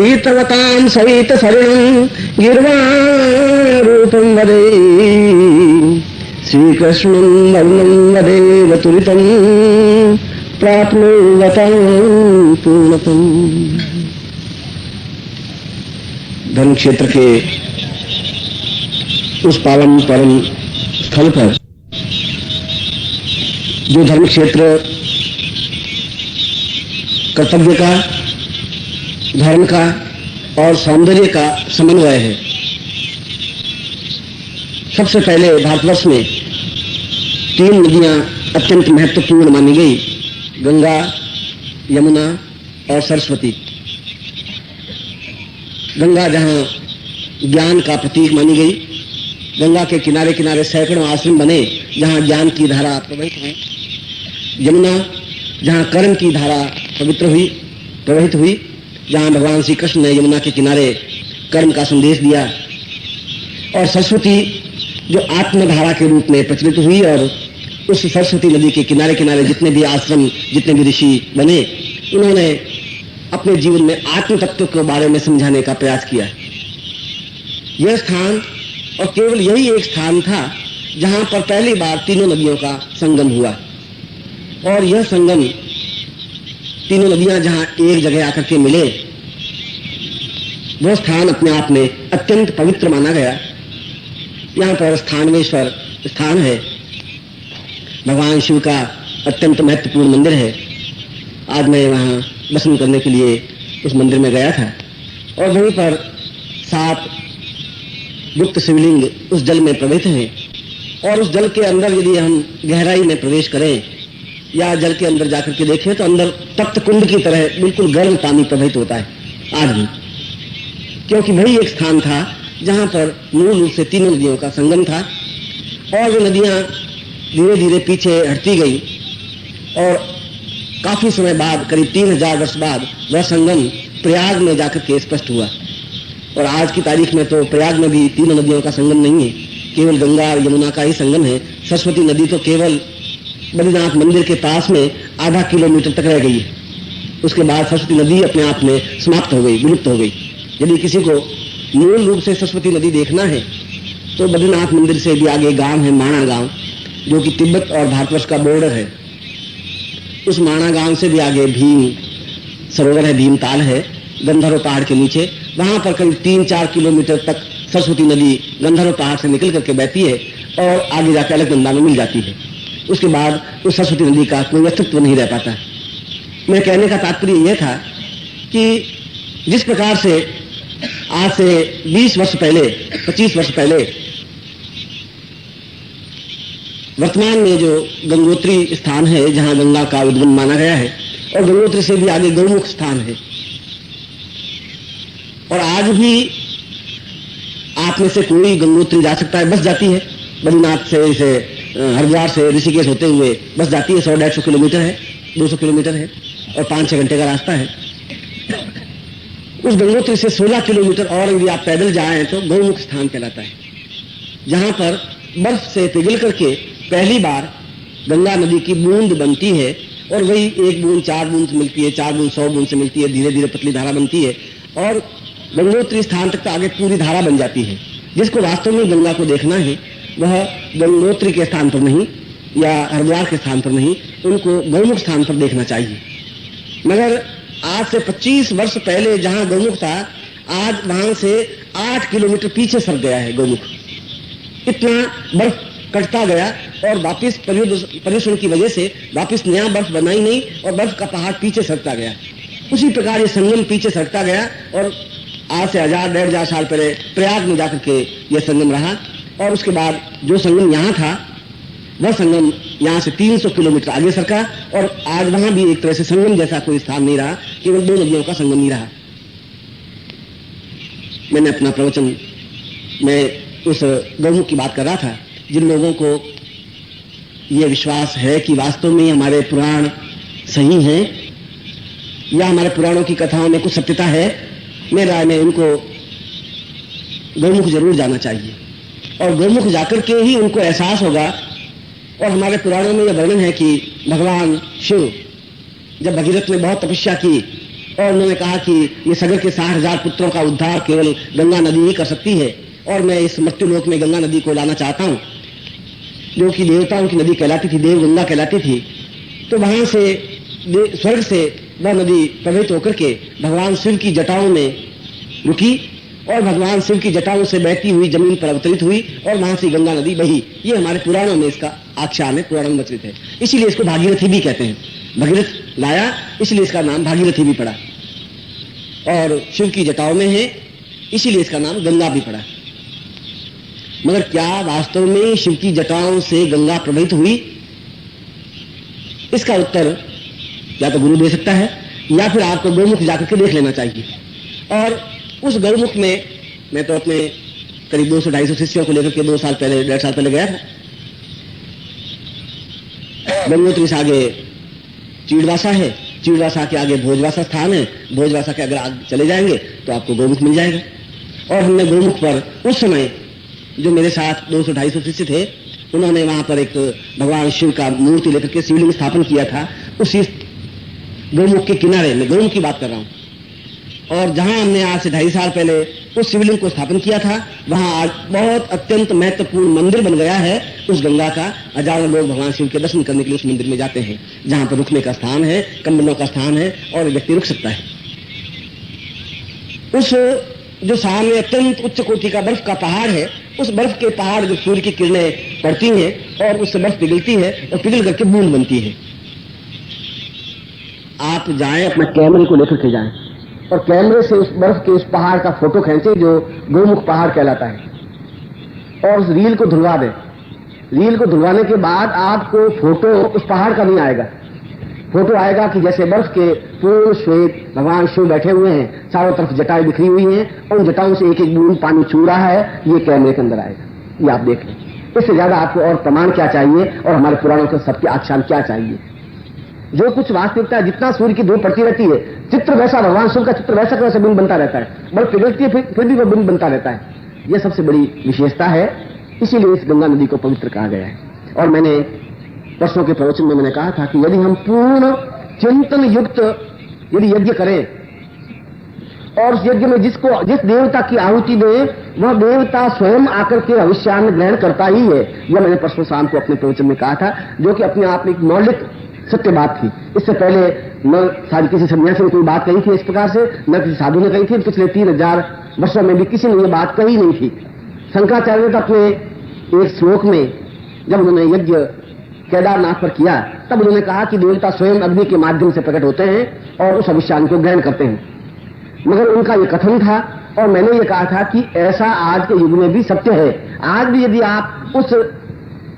गीतवतां सहित सरिणं गिर्वारूपं वदे श्रीकृष्णं वर्णं वदेव तुरितं प्राप्नुवतं पूर्णतम। धर्म क्षेत्र के उस पावन परम स्थल पर जो धर्म क्षेत्र कर्तव्य का, धर्म का और सौंदर्य का समन्वय है। सबसे पहले भारतवर्ष में 3 नदियां अत्यंत महत्वपूर्ण मानी गई, गंगा, यमुना और सरस्वती। गंगा जहां ज्ञान का प्रतीक मानी गई, गंगा के किनारे किनारे सैकड़ों आश्रम बने जहां ज्ञान की धारा प्रवाहित हुई। यमुना जहां कर्म की धारा प्रवाहित हुई, जहां भगवान श्री कृष्ण ने यमुना के किनारे कर्म का संदेश दिया। और सरस्वती जो आत्मधारा के रूप में प्रचलित हुई, और उस सरस्वती नदी के किनारे किनारे जितने भी आश्रम, जितने भी ऋषि बने, उन्होंने अपने जीवन में आत्म तत्व के बारे में समझाने का प्रयास किया। यह स्थान, और केवल यही एक स्थान था जहां पर पहली बार तीनों नदियों का संगम हुआ। और यह संगम, तीनों नदियां जहां एक जगह आकर के मिले, वह स्थान अपने आप में अत्यंत पवित्र माना गया। यहाँ पर स्थानेश्वर स्थान है, भगवान शिव का अत्यंत महत्वपूर्ण मंदिर है। आज मैं वहाँ दर्शन करने के लिए उस मंदिर में गया था, और वहीं पर 7 गुप्त शिवलिंग उस जल में प्रवाहित हैं। और उस जल के अंदर यदि हम गहराई में प्रवेश करें या जल के अंदर जाकर के देखें तो अंदर तप्त कुंड की तरह बिल्कुल गर्म पानी प्रवाहित होता है आज भी, क्योंकि वही एक स्थान था जहां पर मूल रूप से तीनों नदियों का संगम था। और वो नदियां धीरे धीरे पीछे हटती गई, और काफी समय बाद, करीब 3000 वर्ष बाद, वह संगम प्रयाग में जाकर के स्पष्ट हुआ। और आज की तारीख में तो प्रयाग में भी तीनों नदियों का संगम नहीं है, केवल गंगा और यमुना का ही संगम है। सरस्वती नदी तो केवल बद्रीनाथ मंदिर के पास में आधा किलोमीटर तक रह गई है। उसके बाद सरस्वती नदी अपने आप में समाप्त हो गई, विलुप्त हो गई। यदि किसी को मूल रूप से सरस्वती नदी देखना है तो बद्रीनाथ मंदिर से भी आगे गांव है माणा गांव, जो कि तिब्बत और भारतवर्ष का बॉर्डर है। उस माणा गांव से भी आगे भीम सरोवर है, भीमताल है, गंधर्व पहाड़ के नीचे। वहां पर करीब 3-4 किलोमीटर तक सरस्वती नदी गंधर्व पहाड़ से निकल करके बहती है और आगे जाकर अलकनंदा में मिल जाती है। उसके बाद उस सरस्वती नदी का कोई अस्तित्व नहीं रह पाता। मैं कहने का तात्पर्य यह था कि जिस प्रकार से आज से 20 वर्ष पहले, 25 वर्ष पहले वर्तमान में जो गंगोत्री स्थान है जहां गंगा का उद्गम माना गया है, और गंगोत्री से भी आगे गौमुख स्थान है, और आज भी आप में से कोई गंगोत्री जा सकता है, बस जाती है बद्रीनाथ से हरिद्वार से ऋषिकेश होते हुए बस जाती है। 100-150 किलोमीटर है, 200 किलोमीटर है, और 5-6 घंटे का रास्ता है। उस गंगोत्री से 16 किलोमीटर और यदि आप पैदल जाएं तो गौमुख स्थान कहलाता है, जहां पर बर्फ से पिघल करके पहली बार गंगा नदी की बूंद बनती है, और वही 1 बूंद 4 बूंद से मिलती है, 4 बूंद 100 बूंद से मिलती है, धीरे धीरे पतली धारा बनती है, और गंगोत्री स्थान तक तो आगे पूरी धारा बन जाती है। जिसको वास्तव में गंगा को देखना है वह गंगोत्री के स्थान पर नहीं या हरिद्वार के स्थान पर नहीं, उनको गौमुख स्थान पर देखना चाहिए। मगर आज से 25 वर्ष पहले जहां गौमुख था, आज वहां से 8 किलोमीटर पीछे सर गया है गौमुख। इतना बर्फ कटता गया, और वापिस प्रदूषण की वजह से वापिस नया बर्फ बना ही नहीं, और बर्फ का पहाड़ पीछे सरकता गया। उसी प्रकार ये संगम पीछे सरकता गया, और आज से 1000-1500 साल पहले प्रयाग में जाकर के यह संगम रहा। और उसके बाद जो संगम यहाँ था, वह संगम यहाँ से 300 किलोमीटर आगे सरका, और आज वहां भी एक तरह से संगम जैसा कोई स्थान नहीं रहा, केवल 2 नदियों का संगम ही रहा। मैंने अपना प्रवचन, मैं उस गौमुख की बात कर रहा था। जिन लोगों को यह विश्वास है कि वास्तव में हमारे पुराण सही हैं या हमारे पुराणों की कथाओं में कुछ सत्यता है, मेरी राय में उनको गौमुख जरूर जाना चाहिए, और गौमुख जाकर के ही उनको एहसास होगा। और हमारे पुराणों में यह वर्णन है कि भगवान शिव जब भगीरथ ने बहुत तपस्या की और उन्होंने कहा कि ये सगर के 60,000 पुत्रों का उद्धार केवल गंगा नदी ही कर सकती है, और मैं इस मृत्युलोक में गंगा नदी को लाना चाहता हूँ, जो कि देवताओं की नदी कहलाती थी, देव गंगा कहलाती थी। तो वहां से स्वर्ग से वह नदी प्रवाहित होकर के भगवान शिव की जटाओं में रुकी और भगवान शिव की जटाओं से बहती हुई जमीन पर अवतरित हुई और वहां से गंगा नदी बही। ये हमारे पुराणों में इसका आख्यान है, पुराणों में प्रचलित है। इसीलिए इसको भागीरथी भी कहते हैं। भगीरथ लाया इसलिए इसका नाम भागीरथी भी पड़ा, और शिव की जटाओं में है इसीलिए इसका नाम गंगा भी पड़ा। मगर क्या वास्तव में शिव की जटाओं से गंगा प्रवाहित हुई? इसका उत्तर या तो गुरु दे सकता है या फिर आपको गौमुख जाकर के देख लेना चाहिए। और उस गौमुख में मैं तो अपने करीब 200-250 शिष्यों को लेकर के 2 साल पहले 1.5 साल पहले गया था। गंगोत्री से आगे चीड़वासा है, चीड़वासा के आगे भोजवासा स्थान है, भोजवासा के अगर आगे चले जाएंगे तो आपको गौमुख मिल जाएगा। और हमने गौमुख पर उस समय जो मेरे साथ 200-250 शिष्य थे, उन्होंने वहां पर एक भगवान शिव का मूर्ति लेकर के शिवलिंग स्थापन किया था। उसी गौमुख के किनारे में, गौमुख की बात कर रहा हूं, और जहां हमने आज से 2.5 साल पहले उस शिवलिंग को स्थापन किया था, वहां आज बहुत अत्यंत महत्वपूर्ण मंदिर बन गया है उस गंगा का। हजारों लोग भगवान शिव के दर्शन करने के लिए उस मंदिर में जाते हैं, जहां पर रुकने का स्थान है, कंबलों का स्थान है, और व्यक्ति रुक सकता है। उस जो सामने अत्यंत उच्च कोटि का बर्फ का पहाड़ है, उस बर्फ के पहाड़ जो सूर्य की किरणें पड़ती हैं और उससे बर्फ पिघलती है और पिघल करके बूंद बनती है। आप जाएं, अपने कैमरे को लेकर के जाएं और कैमरे से उस बर्फ के उस पहाड़ का फोटो खींचे जो गौमुख पहाड़ कहलाता है, और उस रील को धुलवा दें। रील को धुलवाने के बाद आपको फोटो उस पहाड़ का नहीं आएगा, फोटो आएगा कि जैसे बर्फ के पूर्ण श्वेत भगवान शिव बैठे हुए हैं, चारों तरफ जटाएं बिखरी हुई हैं, और उन जटाओं से एक एक बूंद पानी छू रहा है। ये कैमरे के अंदर आएगा, ये आप देख लें। इससे ज्यादा आपको और प्रमाण क्या चाहिए, और हमारे पुराणों के सबके आख्यान क्या चाहिए? जो कुछ वास्तविकता, जितना सूर्य की धूप पड़ती रहती है, चित्र वैसा, भगवान शिव का चित्र वैसा वैसा बिंब बनता रहता है, बर्फ पिघलती है फिर भी वो बिंब बनता रहता है। यह सबसे बड़ी विशेषता है, इसीलिए इस गंगा नदी को पवित्र कहा गया है। और मैंने परसों के प्रवचन में मैंने कहा था कि यदि हम पूर्ण चिंतन युक्त यदि यज्ञ करें, और उस यज्ञ में जिस देवता की आहुति दें, वह देवता स्वयं आकर के भविष्यान्न ग्रहण करता ही है। यह मैंने परसों शाम को अपने प्रवचन में कहा था, जो कि अपने आप में एक मौलिक सत्य बात थी। इससे पहले न सारी किसी सन्यासी ने कोई बात कही थी इस प्रकार से, न किसी साधु ने कही थी। पिछले 3000 वर्षों में भी किसी ने यह बात कही नहीं थी। शंकराचार्य ने अपने एक श्लोक में, जब उन्होंने यज्ञ केदारनाथ पर किया, तब उन्होंने कहा कि देवता स्वयं अग्नि के माध्यम से प्रकट होते हैं और उस अभिष्यान को ग्रहण करते हैं। मगर उनका यह कथन था, और मैंने ये कहा था कि ऐसा आज के युग में भी सत्य है। आज भी यदि आप उस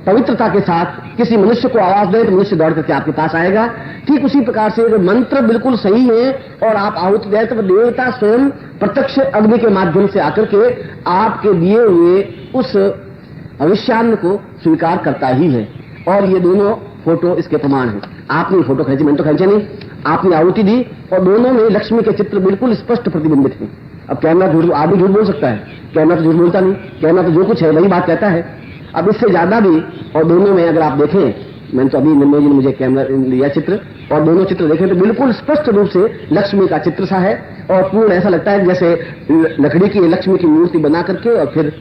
पवित्रता के साथ किसी मनुष्य को आवाज दें तो मनुष्य दौड़ करके आपके पास आएगा। ठीक उसी प्रकार से अगर मंत्र बिल्कुल सही है और आप आहुति दें तो देवता स्वयं प्रत्यक्ष अग्नि के माध्यम से आकर के आपके दिए हुए उस अविष्यान्न को स्वीकार करता ही है। और ये दोनों फोटो इसके प्रमाण हैं। आपने फोटो खींची, मैंने तो खींचे नहीं, आपने आहुति दी, और दोनों में लक्ष्मी के चित्र बिल्कुल स्पष्ट प्रतिबिंबित हैं। अब कैमरा झूठ, आप भी झूठ बोल सकता है, कैमरा तो झूठ बोलता नहीं, कैमरा तो जो कुछ है वही बात कहता है। अब इससे ज्यादा भी, और दोनों में अगर आप देखें, मैंने तो अभी निर्मल जी ने मुझे कैमरा लिया चित्र, और दोनों चित्र देखें तो बिल्कुल स्पष्ट रूप से लक्ष्मी का चित्र सा है, और पूर्ण ऐसा लगता है जैसे लकड़ी की लक्ष्मी की मूर्ति बना करके और फिर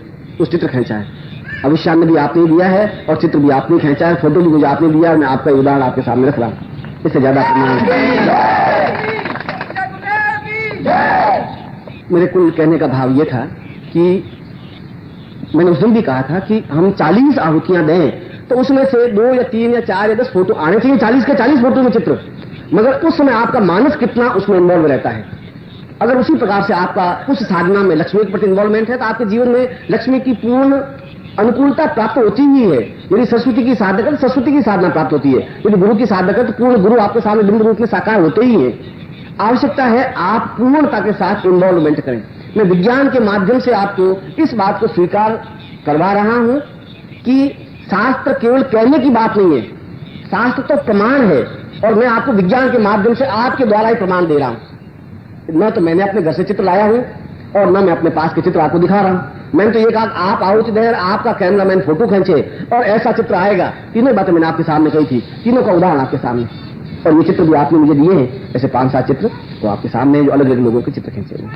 उस चित्र खींचा है। अविष्यान्न भी आपने दिया है और चित्र भी आपने खींचा है, फोटो भी मुझे आपने दिया है। मैं आपका उदाहरण आपके सामने रख रहा हूं, इससे ज्यादा मेरे कुल कहने का भाव यह था कि मैंने उस दिन भी कहा था कि हम 40 आहुतियां दें तो उसमें से 2 या 3 या 4 या 10 फोटो आने चाहिए, 40 के 40 फोटो में चित्र। मगर उस समय आपका मानस कितना उसमें इन्वॉल्व रहता है। अगर उसी प्रकार से आपका उस साधना में लक्ष्मी के प्रति इन्वॉल्वमेंट है तो आपके जीवन में लक्ष्मी की पूर्ण अनुकूलता प्राप्त होती ही है। यदि सरस्वती की साधना तो सरस्वती की साधना प्राप्त होती है, यदि गुरु की साधना तो पूर्ण गुरु आपके सामने बिंब रूप में साकार होते ही है। आवश्यकता है आप पूर्णता के साथ इन्वॉल्वमेंट करें। मैं विज्ञान के माध्यम से आपको इस बात को स्वीकार करवा रहा हूं कि शास्त्र केवल कहने की बात नहीं है, शास्त्र तो प्रमाण है, और मैं आपको विज्ञान के माध्यम से आपके द्वारा ही प्रमाण दे रहा हूं। न तो मैंने अपने घर से चित्र लाया हूं और न मैं अपने पास के चित्र आपको दिखा रहा हूं। मैंने तो ये कहा आप आहुति दें, आपका कैमरामैन फोटो खींचे और ऐसा चित्र आएगा। तीनों बातें मैंने आपके सामने कही थी, तीनों का उदाहरण आपके सामने। और ये चित्र भी आपने मुझे दिए हैं, ऐसे 5-7 चित्र तो आपके सामने जो अलग अलग लोगों के चित्र खींचे हुए।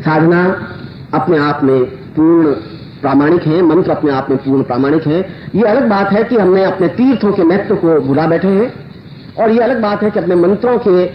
साधना अपने आप में पूर्ण प्रामाणिक है, मंत्र अपने आप में पूर्ण प्रामाणिक है। ये अलग बात है कि हमने अपने तीर्थों के महत्व को भुला बैठे हैं, और ये अलग बात है कि अपने मंत्रों के,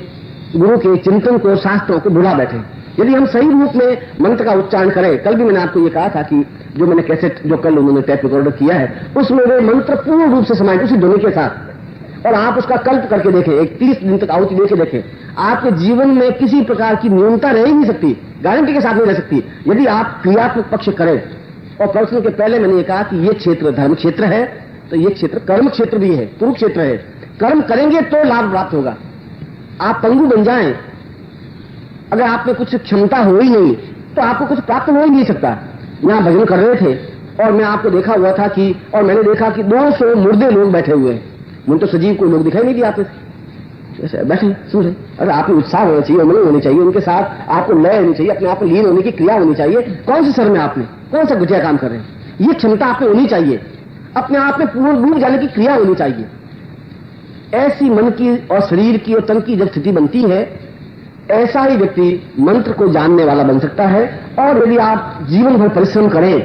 गुरु के चिंतन को, शास्त्रों को भुला बैठे। यदि हम सही रूप में मंत्र का उच्चारण करें, कल भी मैंने आपको ये कहा था कि जो मैंने कैसेट जो कल उन्होंने टेप रिकॉर्डर किया है, उसमें वे मंत्र पूर्ण रूप से समाये उसी ध्वनि के साथ, और आप उसका कल्प करके देखें, एक 30 दिन तक आहुति देके देखें, आपके जीवन में किसी प्रकार की न्यूनता रह ही नहीं सकती, गारंटी के साथ नहीं रह सकती, यदि आप क्रियात्मक पक्ष करें। और प्रश्न के पहले मैंने ये कहा कि ये क्षेत्र धर्म क्षेत्र है, तो ये क्षेत्र कर्म क्षेत्र भी है, कुरुक्षेत्र है। कर्म करेंगे तो लाभ प्राप्त होगा। आप पंगु बन जाएं, अगर आप में कुछ क्षमता हो ही नहीं तो आपको कुछ प्राप्त हो ही नहीं सकता। यहां भजन कर रहे थे और मैं आपको देखा हुआ था कि, और मैंने देखा कि 200 मुर्दे लोग बैठे हुए हैं, मुझे तो सजीव कोई लोग दिखाई नहीं दिया, आपसे बैठे सुन रहे। अरे आपको उत्साह होना चाहिए, उमंग होनी चाहिए, उनके साथ आपको लय होनी चाहिए, अपने आप में लीन होने की क्रिया होनी चाहिए। कौन से सर में आपने कौन सा गुटिया काम कर रहे हैं, ये क्षमता आप में होनी चाहिए, अपने आप में पूर्ण डूब जाने की क्रिया होनी चाहिए। ऐसी मन की और शरीर की और तन की जब स्थिति बनती है, ऐसा ही व्यक्ति मंत्र को जानने वाला बन सकता है। और यदि आप जीवन भर परिश्रम करें,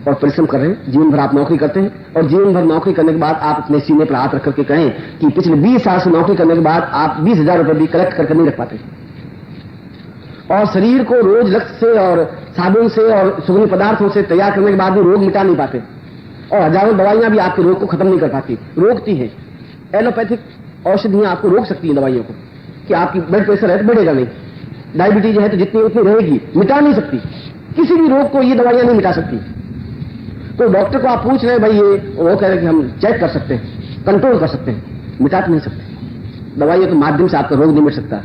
और परिश्रम कर रहे हैं, जीवन भर आप नौकरी करते हैं, और जीवन भर नौकरी करने के बाद आप अपने सीने पर हाथ रख करके कहें कि पिछले 20 साल से नौकरी करने के बाद आप 20,000 रुपए भी कलेक्ट करके नहीं रख पाते, और शरीर को रोज लक्ष्य से और साबुन से और सुगंधित पदार्थों से तैयार करने के बाद भी रोग मिटा नहीं पाते, और हजारों दवाइयां भी आपके रोग को खत्म नहीं कर पाती, रोकती हैं। एलोपैथिक औषधियां आपको रोक सकती हैं दवाइयों को, कि आपकी ब्लड प्रेशर है तो बढ़ेगा नहीं, डायबिटीज है तो जितनी उतनी रहेगी, मिटा नहीं सकती। किसी भी रोग को ये दवाइयां नहीं मिटा सकती। तो डॉक्टर को आप पूछ रहे हैं भाई ये, वो कह रहे हैं कि हम चेक कर सकते हैं, कंट्रोल कर सकते हैं, मिटा तो नहीं सकते। दवाइयों के माध्यम से आपका रोग नहीं मिट सकता।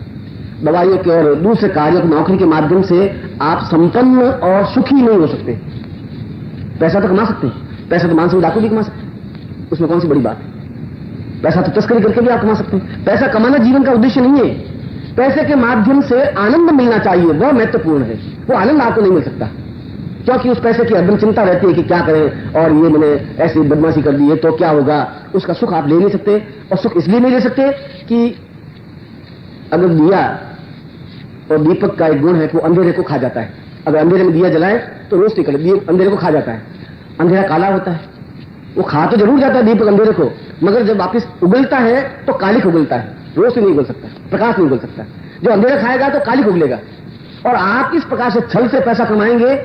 दवाइयों के और दूसरे कार्यों की नौकरी के माध्यम से आप संपन्न और सुखी नहीं हो सकते। पैसा तो कमा सकते हैं, पैसा तो मानसिक डाकू भी कमा सकते हैं, उसमें कौन सी बड़ी बात है। पैसा तो तस्करी करके भी आप कमा सकते हैं। पैसा कमाना जीवन का उद्देश्य नहीं है। पैसे के माध्यम से आनंद मिलना चाहिए, वह महत्वपूर्ण है। वो आनंद आपको नहीं मिल सकता, क्योंकि उस पैसे की हरदम चिंता रहती है कि क्या करें, और ये मैंने ऐसी बदमाशी कर दी है तो क्या होगा। उसका सुख आप ले नहीं सकते, और सुख इसलिए नहीं ले सकते कि अगर दिया और दीपक का एक गुण है कि वो अंधेरे को खा जाता है। अगर अंधेरे में दिया जलाए तो रोशनी कर, अंधेरे को खा जाता है। अंधेरा काला होता है, वो खा तो जरूर जाता है दीपक अंधेरे को, मगर जब वापिस उगलता है तो कालिक उगलता है, रोशनी नहीं उगल सकता, प्रकाश नहीं उगल सकता। जो अंधेरा खाएगा तो कालिक उगलेगा। और आप इस प्रकार से छल से पैसा कमाएंगे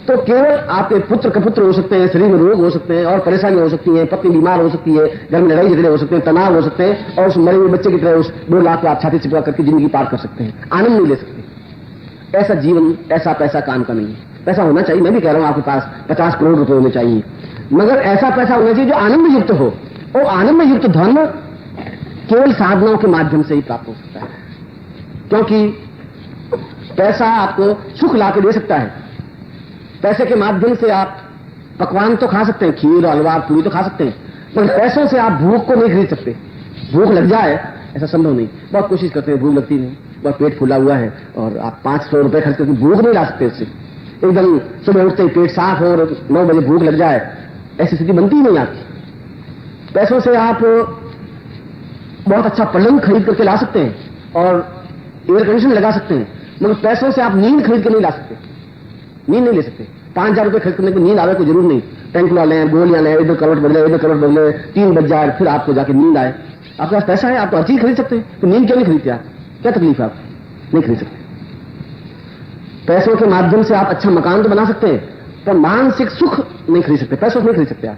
तो केवल आपके पुत्र कपुत्र हो सकते हैं, शरीर में रोग हो सकते हैं, और परेशानी हो सकती है, पत्नी बीमार हो सकती है, घर में लड़ाई झगड़े हो सकते हैं, तनाव हो सकते हैं, और उस मरे हुए बच्चे की तरह उस 2 लाख को आप छाती चिपका करके जिंदगी पार कर सकते हैं, आनंद नहीं ले सकते। ऐसा जीवन, ऐसा पैसा काम का नहीं है। पैसा होना चाहिए, मैं भी कह रहा हूं आपके पास 50 करोड़ रुपए होने चाहिए, मगर ऐसा पैसा होना चाहिए जो आनंद युक्त हो। और आनंद युक्त धन केवल साधनाओं के माध्यम से ही प्राप्त हो सकता है, क्योंकि पैसा आपको सुख ला के दे सकता है। पैसे के माध्यम से आप पकवान तो खा सकते हैं, खीर हलवा पूरी तो खा सकते हैं, मगर पैसों से आप भूख को नहीं खरीद सकते। भूख लग जाए ऐसा संभव नहीं। बहुत कोशिश करते हैं, भूख लगती नहीं, बहुत पेट फूला हुआ है, और आप 500 रुपए खर्च करके भूख नहीं ला सकते उससे। एकदम सुबह उठते ही पेट साफ हो और 9 बजे भूख लग जाए, ऐसी स्थिति बनती ही नहीं आपकी। पैसों से आप बहुत अच्छा पलंग खरीद करके ला सकते हैं और एयर कंडीशन लगा सकते हैं, मगर पैसों से आप नींद खरीद के नहीं ला सकते, नींद नहीं ले सकते। 5,000 रुपए खर्च करने को नींद आवे कोई जरूर नहीं। टैंक वाले गोलियां लें, इधर करवट बदले, इधर करवट बदले, 3 बज जाए, फिर आपको जाके नींद आए। आपके पास पैसा है, आप तो हर चीज खरीद सकते हैं, तो नींद क्यों नहीं खरीदते आप? क्या तकलीफ है? आप नहीं खरीद सकते। पैसों के माध्यम से आप अच्छा मकान तो बना सकते हैं, पर मानसिक सुख नहीं खरीद सकते, पैसों से नहीं खरीद सकते आप।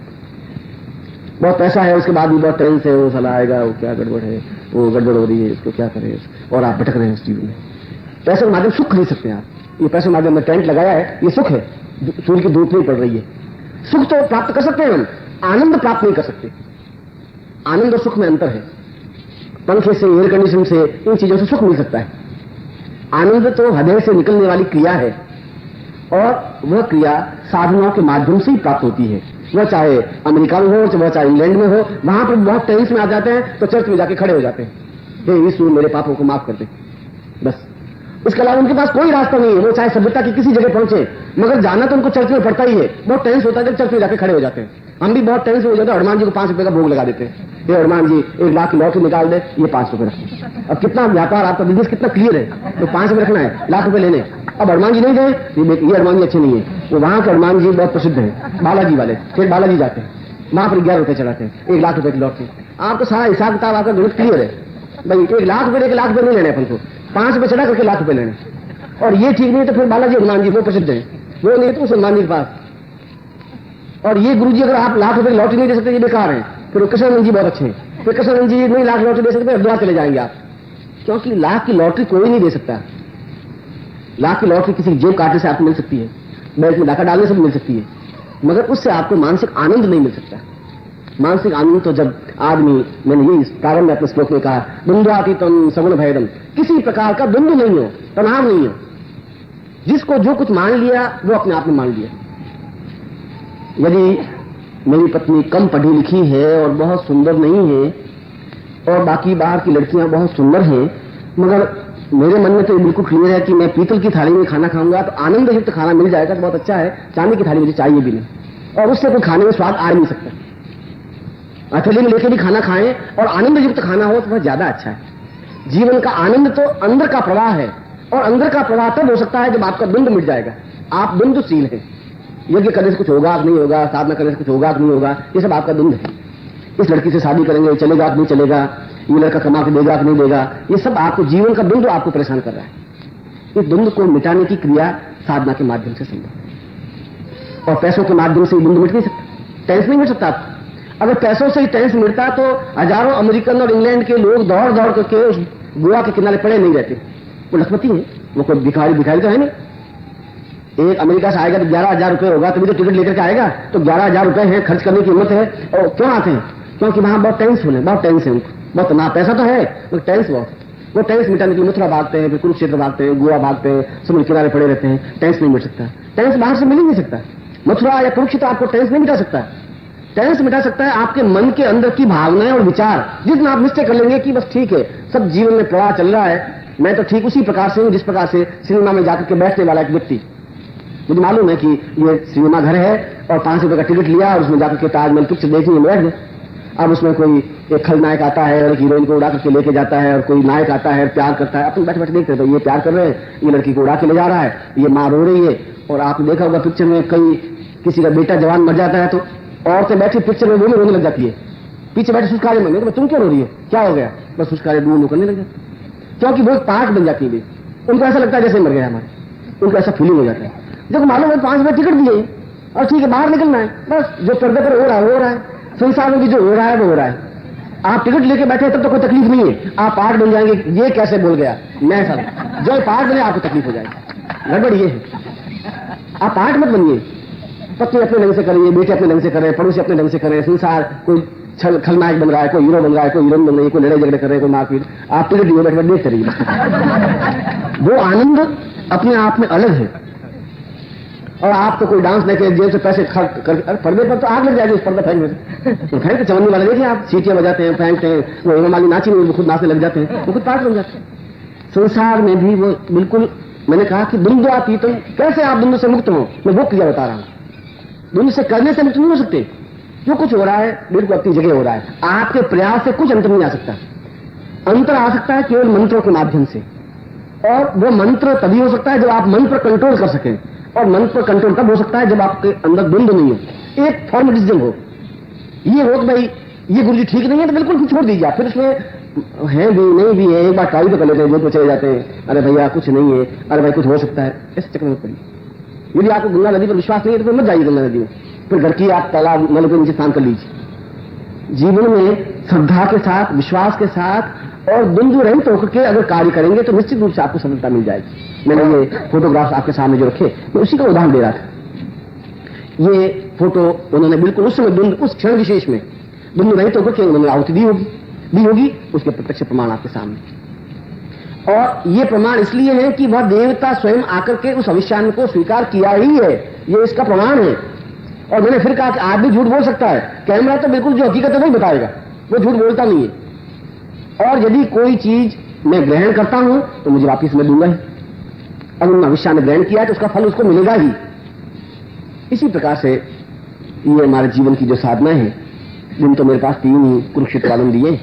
बहुत पैसा है, उसके बाद भी बहुत टेंशन से वो सलाह आएगा, वो क्या गड़बड़ है, वो गड़बड़ हो रही है, इसको क्या करें, और आप भटक रहे हैं उस चीज में। पैसों के माध्यम सुख खरीद सकते हैं आप। ये पैसे के माध्यम में टेंट लगाया है, ये सुख है, सूर्य की धूप नहीं पड़ रही है। सुख तो प्राप्त कर सकते हैं हम, आनंद प्राप्त नहीं कर सकते। आनंद और सुख में अंतर है। पंखे से, एयर कंडीशन से, इन चीजों से सुख मिल सकता है। आनंद तो हृदय से निकलने वाली क्रिया है, और वह क्रिया साधनाओं के माध्यम से ही प्राप्त होती है। वह चाहे अमेरिका में हो, वह चाहे इंग्लैंड में हो, वहां पर बहुत टेंस में आ जाते हैं तो चर्च में जाके खड़े हो जाते हैं, हे यीशु मेरे पापों को माफ कर दे, बस। इसके अलावा उनके पास कोई रास्ता नहीं है। वो चाहे सभ्यता की किसी जगह पहुंचे, मगर जाना तो उनको चर्च में पड़ता ही है। बहुत टेंस होता है जब चर्च में जाकर खड़े हो जाते हैं। हम भी बहुत टेंस हो जाते हैं, हनुमान जी को 5 रुपए का भोग लगा देते हैं। ये हनुमान जी 1 लाख की लॉटरी निकाल दे, ये 5 रुपए रखो। अब कितना व्यापार, आपका बिजनेस कितना क्लियर है, तो 5 रुपए रखना है, लाख रुपए लेने। अब हनुमान जी नहीं गए, ये हनुमान जी अच्छे नहीं है। वो वहां के हनुमान जी बहुत प्रसिद्ध है, बालाजी वाले, फिर बालाजी जाते हैं, वहां पर 11 रुपए चढ़ाते हैं, 1 लाख रुपए की लॉटरी। आपको सारा हिसाब किताब आपका गणित क्लियर है भाई। 1 लाख रुपए, 1 लाख रुपए नहीं लेने अपन को, 5 रुपए चढ़ा करके लाख रुपए लेने। और ये ठीक नहीं तो फिर बालाजी हनुमान जी वो प्रसिद्ध है, वो नहीं तो उस हनुमान जी के पास। और ये गुरु जी अगर आप लाख रुपए की लॉटरी नहीं दे सकते, ये बेकार है। फिर कृष्णानंद जी बहुत अच्छे हैं, फिर कृष्णानंद जी नहीं लाख लॉटरी दे सकते, हरिद्वार चले जाएंगे आप, क्योंकि लाख की लॉटरी कोई नहीं दे सकता। लाख की लॉटरी किसी जेब काटने से आपको मिल सकती है, बैंक में डाका डालने से भी मिल सकती है, मगर उससे आपको मानसिक आनंद नहीं मिल सकता। मानसिक आनंद तो जब आदमी, मैंने ये प्रारंभ में अपने श्लोक में कहा, द्वंद्वातीतम सगुण भैदम, किसी प्रकार का द्वंद्व नहीं हो, तनाव नहीं हो। जिसको जो कुछ मान लिया वो अपने आप में मान लिया। यदि मेरी पत्नी कम पढ़ी लिखी है और बहुत सुंदर नहीं है, और बाकी बाहर की लड़कियां बहुत सुंदर हैं, मगर मेरे मन में तो बिल्कुल क्लियर है कि मैं पीतल की थाली में खाना खाऊंगा तो आनंद युक्त खाना मिल जाएगा तो बहुत अच्छा है, चांदी की थाली मुझे चाहिए भी नहीं, और उससे कोई खाने में स्वाद आ नहीं सकता। हथेली में लेके भी खाना खाएं और आनंद युक्त खाना हो तो बहुत ज्यादा अच्छा है। जीवन का आनंद तो अंदर का प्रवाह है, और अंदर का प्रवाह तब हो सकता है जब आपका द्वंद्व मिट जाएगा। आप द्वंद्वशील हैं, यज्ञ करने से कुछ होगा कि नहीं होगा, साधना करने से कुछ होगा कि नहीं होगा, ये सब आपका द्वंद्व है। इस लड़की से शादी करेंगे, चलेगा कि नहीं चलेगा, ये लड़का कमा के देगा कि नहीं देगा, ये सब आपको जीवन का द्वंद्व आपको परेशान कर रहा है। इस द्वंद्व को मिटाने की क्रिया साधना के माध्यम से संभव है, और पैसों के माध्यम से द्वंद्व मिट नहीं सकता, टेंस नहीं मिट सकता आपको। अगर पैसों से ही टेंस मिटता तो हजारों अमेरिकन और इंग्लैंड के लोग दौड़ दौड़ करके उस गोवा के किनारे पड़े नहीं रहते। वो लखपति है, वो कोई भिखारी तो है नहीं। एक अमेरिका से आएगा तो 11,000 रुपए होगा, तभी तो टिकट लेकर के आएगा, तो 11,000 रुपए है, खर्च करने की हिम्मत है। और क्यों आते हैं? क्योंकि वहां बहुत टेंस होने, बहुत टेंस है उनको, बहुत ना पैसा तो है तो टेंस बहुत। वो टेंस मिटाने के लिए मथुरा भागते हैं, फिर कुरुक्षेत्र भागते हैं, गोवा भागते हैं, समुद्र किनारे पड़े रहते हैं। टेंस नहीं मिट सकता, टेंस बाहर से मिल ही नहीं सकता। मथुरा या कुरुक्षेत्र आपको टेंस नहीं मिटा सकता। टेंस मिटा सकता है आपके मन के अंदर की भावनाएं और विचार। जिस दिन आप निश्चय कर लेंगे कि बस ठीक है, सब जीवन में प्रवाह चल रहा है, मैं तो ठीक उसी प्रकार से हूं जिस प्रकार से सिनेमा में जाकर के बैठने वाला एक व्यक्ति, मुझे मालूम है कि ये सिनेमा घर है और 5 रुपए का टिकट लिया और उसमें जाकर के ताजमहल पिक्चर देखनी बैठ गए। अब उसमें कोई एक खलनायक आता है और एक हीरोइन को उड़ा करके लेके जाता है, और कोई नायक आता है प्यार करता है, अपन बैठे बैठे देखते हैं तो ये प्यार कर रहे हैं, ये लड़की को उड़ा के ले जा रहा है, ये माँ रो रही है। और आपने देखा होगा पिक्चर में कई किसी का बेटा जवान मर जाता है तो औरतें बैठी पिक्चर में रोने लग जाती है, पीछे बैठे सुस्कारे में, तो तुम क्यों रो रही है, क्या हो गया, बस सुस्कारे दूर करने लग जाती, क्योंकि वो पार्ट बन जाती है। उनको ऐसा लगता है जैसे मर गया हमारे, उनको ऐसा फीलिंग हो जाता है। जब मालूम है 5 रुपए टिकट दिए और ठीक है बाहर निकलना है, बस जो पर्दे पर हो रहा है वो हो रहा है, संसार में भी जो हो रहा है वो हो रहा है। आप टिकट लेके बैठे तब तो कोई तकलीफ नहीं है, आप पार्ट बन जाएंगे, ये कैसे बोल गया मैं सब, जो पार्ट बने आपको तकलीफ हो जाएगी। गड़बड़ ये है, आप पार्ट मत बनिए। पत्नी अपने ढंग से करिए, बेटे अपने ढंग से करें, पड़ोसी अपने ढंग से करें, संसार कोई खलनायक बन रहा है, कोई हीरो बन रहा है, कोई हीरोइन बन रही है, कोई लड़ाई झगड़े कर रहे हैं, कोई मारपीट, आप टिकट लिए बैठे देखते रहिए। वो आनंद अपने आप में अलग है। और आप तो कोई डांस देखे जेब से पैसे खर्च कर, पर्दे पर तो आग लग जाएगी उस पर्दा फेंक तो फेंक चवन्नी वाले देखिए आप, सीटियां बजाते हैं, फेंकते हैं, वो हेमा मालिनी नाची नहीं, वो खुद नाचने लग जाते हैं, वो खुद पार्ट बन जाते हैं। संसार में भी वो बिल्कुल, मैंने कहा कि द्वंद्वातीतम, कैसे आप द्वंद्व से मुक्त हो, मैं वो क्रिया बता रहा हूं। द्वंद्व से करने से मुक्त नहीं हो सकते, जो कुछ हो रहा है बिल्कुल अपनी जगह हो रहा है, आपके प्रयास से कुछ अंतर नहीं आ सकता। अंतर आ सकता है केवल मंत्रों के माध्यम से, और वो मंत्र तभी हो सकता है जब आप मन पर कंट्रोल कर सकें, और मन पर कंट्रोल तब हो सकता है जब आपके अंदर द्वंद्व नहीं हो, एक फॉर्मेटिज्म हो। ये हो कि भाई ये गुरु जी ठीक नहीं है तो बिल्कुल छोड़ दीजिए, फिर उसमें है भी नहीं भी है, एक बार ट्राई तो कर लेते हैं, जो तो चले जाते हैं, अरे भैया कुछ नहीं है, अरे भाई कुछ हो सकता है, इस चक्कर में पड़िए। यदि आपको गंगा नदी पर विश्वास नहीं है तो फिर मत जाइए गंगा नदी में, फिर घर की आप तालाब नल के नीचे स्नान कर लीजिए। जीवन में श्रद्धा के साथ, विश्वास के साथ और द्वंद्व रहित होकर के अगर कार्य करेंगे तो निश्चित रूप से आपको सफलता मिल जाएगी। मैंने ये फोटोग्राफ्स आपके सामने जो रखे, मैं उसी का उदाहरण दे रहा था। ये फोटो उन्होंने बिल्कुल उस समय द्वंद्व, उस क्षण विशेष में द्वंद्व रहित होकर के उन्होंने आहुति दी होगी, उसके प्रत्यक्ष प्रमाण आपके सामने। और ये प्रमाण इसलिए है कि वह देवता स्वयं आकर के उस अविष्यान को स्वीकार किया ही है, ये इसका प्रमाण है। और मैंने फिर कहा कि आप भी झूठ बोल सकता है, कैमरा तो बिल्कुल जो हकीकत है वही बताएगा, वो झूठ बोलता नहीं है। और यदि कोई चीज मैं ग्रहण करता हूं तो मुझे वापिस मैं दूंगा ही, अगर मनुष्य ने ग्रहण किया तो उसका फल उसको मिलेगा ही। इसी प्रकार से ये हमारे जीवन की जो साधना है, जिन तो मेरे पास 3 ही कुरुक्षेत्र वालों दिए,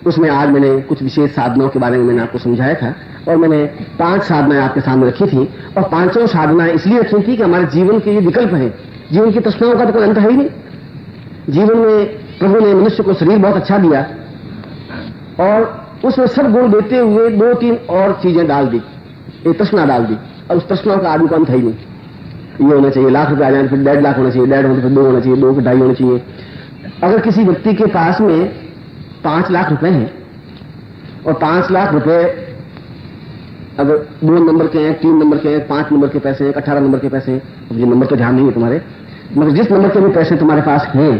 उसमें आज मैंने कुछ विशेष साधनाओं के बारे में मैंने आपको समझाया था, और मैंने 5 साधनाएं आपके सामने रखी थी, और 5 साधनाएं इसलिए रखी थी कि हमारे जीवन के ये विकल्प हैं। जीवन की तृष्णाओं का तो कोई अंत है ही नहीं। जीवन में प्रभु ने मनुष्य को शरीर बहुत अच्छा दिया, और उसमें सब गुण देते हुए 2-3 और चीजें डाल दी, एक तृष्णा डाल दी, और उस तृष्णाओं का आदमी को अंत है ही नहीं। ये होना चाहिए, लाख रुपए आ जाए फिर 1.5 लाख होना चाहिए, 1.5 होने फिर 2 होना चाहिए, 2 फिर 2.5 होना चाहिए। अगर किसी व्यक्ति के पास में 5 लाख रुपए हैं, और 5 लाख रुपए अगर 2 नंबर के हैं, 3 नंबर के हैं, 5 नंबर के पैसे हैं, 18 नंबर के पैसे हैं, ये नंबर तो ध्यान नहीं है तुम्हारे, मगर जिस नंबर के भी पैसे तुम्हारे पास हैं,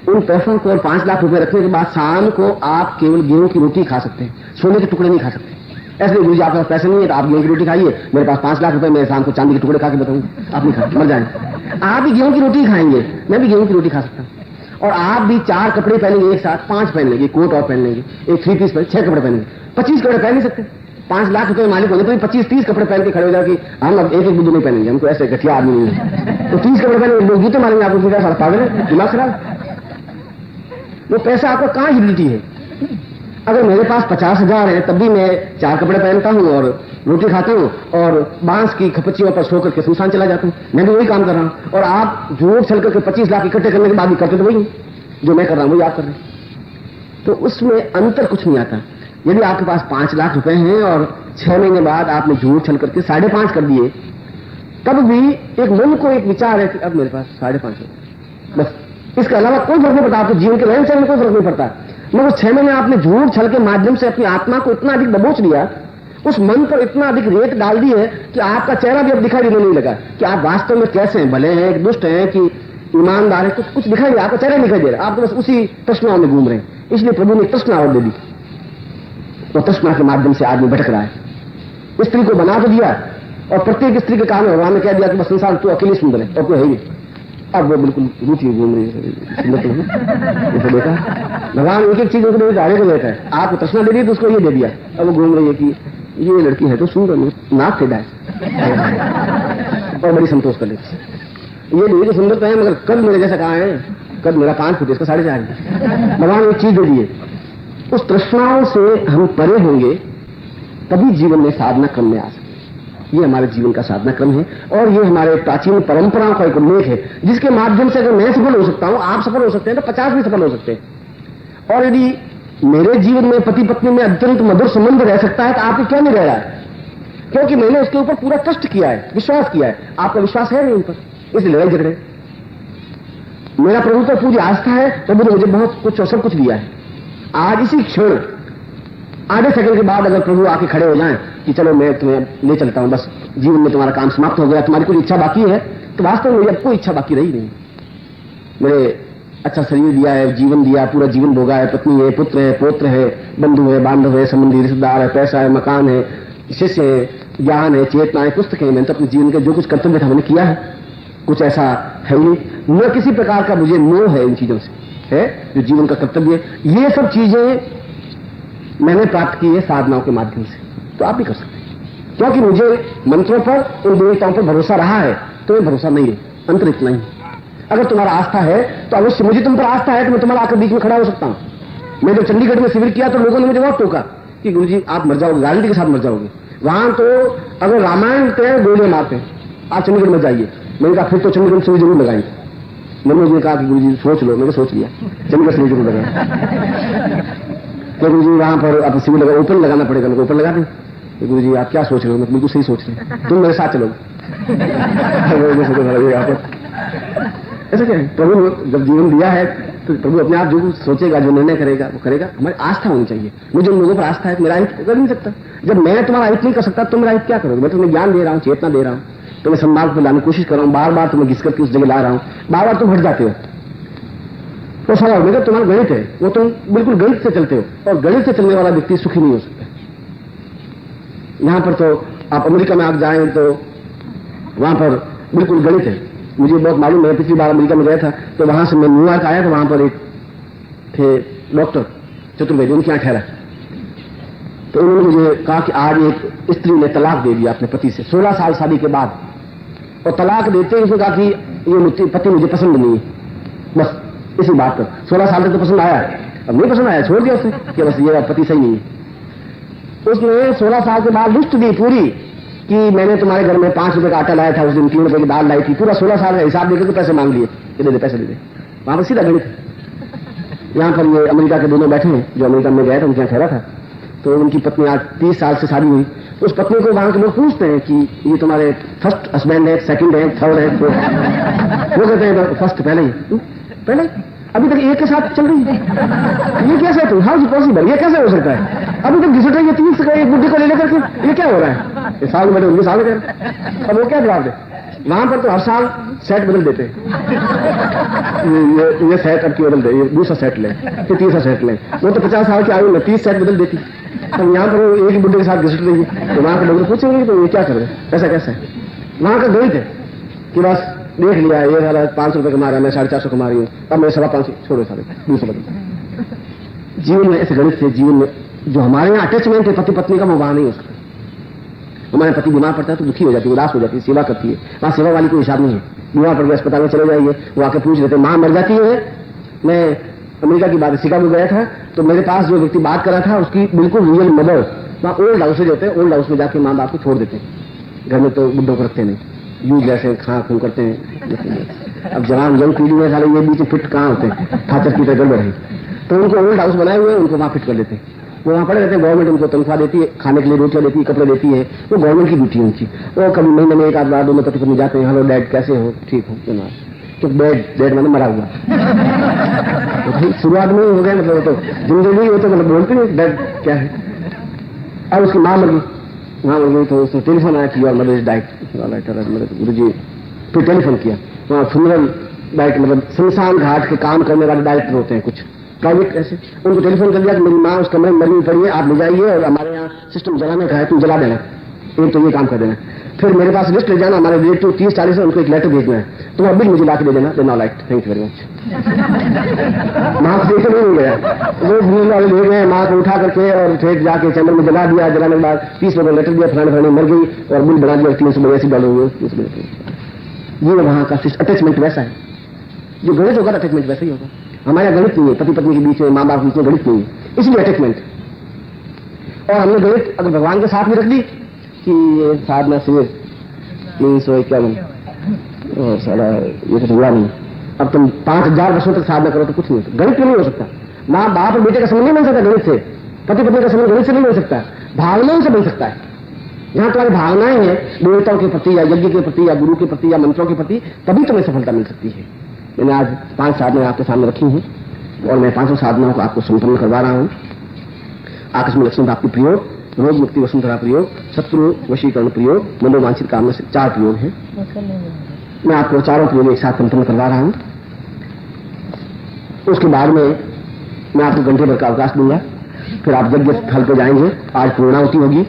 उन पैसों को और 5 लाख रुपए रखने के बाद शाम को आप केवल गेहूं की रोटी खा सकते हैं, सोने के टुकड़े नहीं खा सकते। ऐसे गुरुजी आपके पास पैसे नहीं है तो आप गेहूं की रोटी खाइए, मेरे पास 5 लाख रुपए, मैं शाम को चांदी के टुकड़े खा के बताऊंगा, आप नहीं खा, मर जाएंगे। आप भी गेहूं की रोटी खाएंगे, मैं भी गेहूं की रोटी खा सकता हूं, और आप भी 4 कपड़े पहनेंगे एक साथ, 5 पहन लेंगे, कोट और पहन लेंगे, एक 3 पीस पहन, 6 कपड़े पहनेंगे, 25 कपड़े पहन नहीं सकते। 5 लाख रुपए मालिक होने तो 25-30 कपड़े पहन के खड़े हो जाए कि हम अब एक बुद्धू नहीं पहनेंगे, हमको ऐसे घटिया आदमी नहीं है, तो 30 कपड़े पहनेंगे, लोग जूते मारेंगे आपको, सारा पागल है, दिमाग खराब। वो पैसा आपको कहां यूटिलिटी है? अगर मेरे पास 50,000 है तब भी मैं 4 कपड़े पहनता हूं और रोटी खाता हूं और बांस की खपच्चियों पर सो करके सुनसान चला जाता हूं, मैं भी वही काम कर रहा हूं, और आप झूठ छल करके 25 लाख इकट्ठे करने के बाद भी करते तो वही जो मैं कर रहा हूं वही आप कर रहे हैं। तो उसमें अंतर कुछ नहीं आता। यदि आपके पास 5 लाख रुपए हैं और 6 महीने बाद आपने झूठ छल करके 5.5 कर दिए, तब भी एक मन को एक विचार है कि अब मेरे पास 5.5 है, बस इसके अलावा कोई फर्क नहीं पड़ता, आपके जीवन के रहन सहन में कोई फर्क नहीं पड़ता। मगर 6 महीने आपने झूठ छल के माध्यम से अपनी आत्मा को इतना अधिक दबोच लिया, उस मन पर इतना अधिक रेत डाल दी है कि आपका चेहरा भी अब दिखाई देने नहीं लगा कि आप वास्तव में कैसे हैं, भले हैं, दुष्ट हैं कि ईमानदार है, कुछ दिखाई नहीं, आपका चेहरा नहीं दिखाई दे रहा, आप तो बस उसी तृष्णाओं में घूम रहे हैं। इसलिए प्रभु ने तृष्णा और दे दी, तो तृष्णा के माध्यम से आदमी भटक रहा है। स्त्री को बना तो दिया, और प्रत्येक स्त्री के काम में भगवान ने कह दिया कि बस संसार तू अकेली सुंदर है और कोई है ही नहीं। अब वो बिल्कुल रुचि घूम रही है, सुंदर देखा भगवान एक चीज उनको आगे को देता है, आपको तृष्णा दे दी तो उसको ये दे दिया, अब वो घूम रही है कि ये लड़की है तो सुंदर, नाक टेढ़ा है और बड़ी संतोष कर लेती। ये नहीं तो सुंदर तो है मगर कद मेरे जैसा कहाँ है, कद मेरा 5 फुट इसका 4.5 है। भगवान एक चीज दे दिए, उस तृष्णाओं से हम परे होंगे तभी जीवन में साधना क्रम में आ सकते। ये हमारे जीवन का साधना क्रम है, और ये हमारे प्राचीन परंपराओं का एक उल्लेख है, जिसके माध्यम से अगर मैं सफल हो सकता हूं, आप सफल हो सकते हैं, तो 50 भी सफल हो सकते हैं। और यदि मेरे जीवन में पति पत्नी में अत्यंत मधुर संबंध रह सकता है तो आपको क्या नहीं रह रहा है? क्योंकि मैंने उसके ऊपर पूरा ट्रस्ट किया है, विश्वास किया है। आपका विश्वास है नहीं उन पर, इसलिए लड़ाई झगड़े। मेरा प्रभु पर पूरी आस्था है, प्रभु ने मुझे बहुत कुछ और सब कुछ दिया है। आज इसी क्षण आधे सेकंड के बाद अगर प्रभु आके खड़े हो जाएं कि चलो मैं तुम्हें ले चलता हूं, बस जीवन में तुम्हारा काम समाप्त हो गया, तुम्हारी कोई इच्छा बाकी है, तो वास्तव में अब कोई इच्छा बाकी रही नहीं। मेरे अच्छा शरीर दिया है, जीवन दिया, पूरा जीवन भोगा है, पत्नी है, पुत्र है, पौत्र है, बंधु है, बांधव है, संबंधी रिश्तेदार है, पैसा है, मकान है, शिष्य है, ज्ञान है, चेतना है, पुस्तक है। मैंने तो अपने जीवन के जो कुछ कर्तव्य था मैंने किया है, कुछ ऐसा है ही नहीं। न किसी प्रकार का मुझे मोह है इन चीजों से, है जो जीवन का कर्तव्य है। ये सब चीजें मैंने प्राप्त की है साधनाओं के माध्यम से, तो आप भी कर सकते हैं। क्योंकि मुझे मंत्रों पर, उन देवताओं पर भरोसा रहा है, तो ये भरोसा नहीं है, अंतर इतना ही। अगर तुम्हारा आस्था है तो अवश्य, मुझे तुम पर आस्था है तो मैं तुम्हारा आकर बीच में खड़ा हो सकता हूं। मैं जब चंडीगढ़ में शिविर किया तो लोगों ने मुझे बहुत टोका कि गुरुजी आप मर जाओगे, गारंटी के साथ मर जाओगे। वहां तो अगर रामायण के गोले मारते हैं, आप चंडीगढ़ में जाइए। मैंने कहा फिर तो चंडीगढ़ शिविर जरूर लगाएंगे। मैंने मुझे कहा कि गुरुजी सोच लो, मैंने सोच लिया चंडीगढ़ शिविर जरूर लगाएंगे। तो गुरुजी वहां पर आप शिविर लगा, ओपन लगाना पड़ेगा, मेरे को ओपन लगा दें। गुरुजी आप क्या सोच रहे हो? मैं बिल्कुल सही सोच रहे हैं, तुम मेरे साथ चलोगे। ऐसा क्या है? प्रभु ने जब जीवन दिया है तो प्रभु अपने आप जो सोचेगा, जो निर्णय करेगा वो करेगा। हमारी आस्था होनी चाहिए। मुझे उन लोगों पर आस्था है कि मेरा हित कर नहीं सकता। जब मैं तुम्हारा हित नहीं कर सकता तो मेरा हित क्या करोगे? मैं तुम्हें ज्ञान दे रहा हूँ, चेतना दे रहा हूँ, तुम्हें सन्मार्ग पर लाने की कोशिश कर रहा हूँ, बार बार तुम्हें घिस करके उस जगह ला रहा हूँ, बार बार तुम हट जाते हो। तो सवाल मेरा तुम्हारा गणित है, वो तुम बिल्कुल गणित से चलते हो, और गणित से चलने वाला व्यक्ति सुखी नहीं हो सकता। यहां पर तो आप अमेरिका में आप जाएं तो वहां पर बिल्कुल गणित है। मुझे बहुत मालूम है, पिछली बार अमेरिका में गया था तो वहां से मैं न्यूयॉर्क आया तो वहां पर एक थे डॉक्टर चतुर्वेदी, उनके यहाँ ठहरा। तो तो उन्होंने मुझे कहा कि आज एक स्त्री ने तलाक दे दिया अपने पति से 16 साल शादी के बाद, और तलाक देते ही उसने कहा कि ये पति मुझे पसंद नहीं है। बस इसी बात पर 16 साल तक तो पसंद आया, अब नहीं पसंद आया, छोड़ दिया उसने कि बस ये पति सही नहीं है। उसने 16 साल के बाद लिस्ट दी पूरी कि मैंने तुम्हारे घर में 5 रुपए का आटा लाया था, उस दिन 3 रुपए की दाल लाई थी, पूरा 16 साल का हिसाब लेकर के पैसे मांग लिए कि दे दे पैसे दे दे। वहां पर सीधा गणित। यहाँ पर ये अमेरिका के दोनों बैठे हैं, जो अमेरिका में गए थे उनके यहाँ ठहरा था, तो उनकी पत्नी आज 30 साल से शादी हुई। उस पत्नी को वहां के लोग पूछते हैं कि ये तुम्हारे फर्स्ट हस्बैंड है, सेकंड है, थर्ड है? वो कहते हैं फर्स्ट, पहले ही। पहले अभी तक एक के साथ चल रही है, ये कैसे है? How is possible? ये कैसे हो सकता है? अभी तक घिसट रही है 30 का एक बुद्धि को ले लेकर के, ये क्या हो रहा है? ये साल में 19 साल कर, अब वो क्या जवाब दे? वहां पर तो हर साल सेट बदल देते ये सेट अब की बदल दे, ये दूसरा सेट ले, फिर तीसरा सेट ले। वो तो 50 साल की आयु में 30 सेट बदल देती। अब यहाँ पर एक ही बुढ़े के साथ घिसट रही है, तो वहां के लोग पूछेंगे तो ये क्या कर रहे हैं, ऐसा कैसा है? वहां का गणित है कि बस देख लिया, ये वाला 500 रुपए कमा रहा है, मैं 450 कमा रही हूँ, अब मैं 525 छोड़ो, साढ़े 200 बदल। जीवन में ऐसे गणित से, जीवन में जो हमारे यहाँ अटैचमेंट है पति पत्नी का, वो वहां नहीं हो सकता। हमारे पति बीमार पड़ता है तो दुखी हो जाती है, उदास हो जाती है, सेवा करती है, वहां सेवा वाली कोई हिसाब नहीं है। बीमार पड़ गया, अस्पताल में चले जाइए, वो आके पूछ लेते, मां मर जाती है। मैं अमेरिका की बात, शिकागो गया था, तो मेरे पास जो व्यक्ति बात कर रहा था उसकी बिल्कुल रियल मदर, वहां ओल्ड हाउस होते हैं, ओल्ड हाउस में जाके माँ बाप को छोड़ देते हैं, घर में तो बुढ़ों को रखते नहीं, यूज जैसे खा खून करते हैं। अब जवान यंग पीढ़ी में साले ये बीच फिट कहाँ होते हैं, फाचर की तरह गड़बड़ है, तो उनको ओल्ड हाउस बनाए हुए हैं, उनको वहां फिट कर लेते हैं। वो वहां पड़े रहते हैं, गवर्नमेंट उनको तनख्वाह देती है, खाने के लिए रोटियां देती है, कपड़े देती है, वो गवर्नमेंट की ड्यूटी है उनकी। वो कभी महीने में एक आध बार दोनों पति पत्नी जाते हैं, हेलो डैड कैसे हो, ठीक हो, तो डैड मैंने मरा हुआ तो शुरुआत में हो गया, मतलब तो जिंदगी हो तो मतलब बोलते हैं डैड क्या है। अब उसकी माँ मर गई, वहां मर गई, तो उसने टेलीफोन आया कि मदर इज डाइट, गुरु जी। फिर टेलीफोन किया, वहाँ फ्यूनरल डाइट, मतलब शमशान घाट के काम करने वाले डायरेक्टर होते हैं कुछ प्राइवेट ऐसे, उनको टेलीफोन कर दिया कि मेरी माँ उस कमरे में मरी हुई पड़ी है, आप ले जाइए और हमारे यहाँ सिस्टम जलाने का है, तुम जला देना, एक तो ये काम कर देना। फिर मेरे पास लिस्ट ले जाना, हमारे रिलेटिव 30-40 है, उनको एक लेटर भेजना है, तुम अब भी मुझे ला के दे देना, देना light, thank you very much. माँ को देखे नहीं हो गया, वो भूल वाले ले गए, माँ को उठा करके और फिर जाके चैम्बर में जला दिया, जलाने के बाद 30 लोगों ने लेटर दिया, फलाने मर गई, और बिल बना दिया $382 हुए। ये वहां का अटैचमेंट वैसा है, जो गणित होगा अटैचमेंट वैसा ही होगा। हमारा गणित नहीं है, पति पत्नी के बीच में, माँ बाप के बीच में गणित नहीं है, इसलिए अटैचमेंट। और हमने गणित अगर भगवान के साथ में रख दी कि ये साधना शिविर 351 और सारा ये कुछ हुआ नहीं, अब तुम 5000 वर्षों तक साधना करो तो कुछ नहीं होता, गणित क्यों नहीं हो सकता? माँ बाप और बेटे का संबंध नहीं बन सकता गणित से, पति पत्नी का संबंध गणित से नहीं बन सकता, भावनाओं से बन सकता है। जहां तुम्हारी भावनाएं हैं देवताओं के प्रति या यज्ञ के प्रति या गुरु के प्रति या मंत्रों के प्रति, तभी तुम्हें सफलता मिल सकती है। मैंने आज 5 साधनाएं आपके सामने रखी हैं और मैं 5 साधनाओं को आपको संपन्न करवा रहा हूं। आकस्मिक लक्ष्मी प्राप्ति प्रयोग, रोग मुक्ति वसुंधरा प्रयोग, शत्रु वशीकरण प्रयोग, मनोवांछित कामना से 4 प्रयोग हैं। मैं आपको चारों प्रयोग एक साथ संपन्न करवा रहा हूं। उसके बाद में मैं आपको घंटे भर का अवकाश दूंगा, फिर आप यज्ञ स्थल पर जाएंगे। आज पूर्णाहुति होगी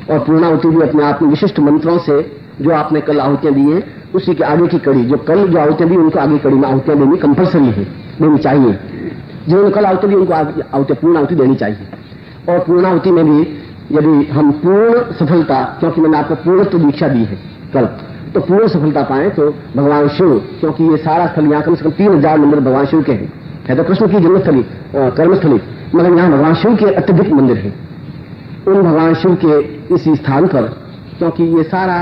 और पूर्णाहुति भी अपने आप में विशिष्ट मंत्रों से, जो आपने कल आहुतियां दी हैं उसी के आगे की कड़ी, जो कल जो आहुतियां दी उनको आगे कड़ी में आहुतियां देनी कंपलसरी है, देनी चाहिए। जिन्होंने कल आहुति दी उनको आहुति पूर्णाहुति देनी चाहिए। और पूर्णाहुति में भी यदि हम पूर्ण सफलता, क्योंकि मैंने आपको पूर्णत्व दीक्षा दी है कल, तो पूर्ण सफलता पाए तो भगवान शिव, क्योंकि ये सारा स्थल यहाँ कम से कम 3000 मंदिर भगवान शिव के हैं, है तो कृष्ण की जन्मस्थली कर्मस्थली, मगर यहाँ भगवान शिव के अत्यधिक मंदिर है। उन भगवान शिव के इसी स्थान पर, क्योंकि ये सारा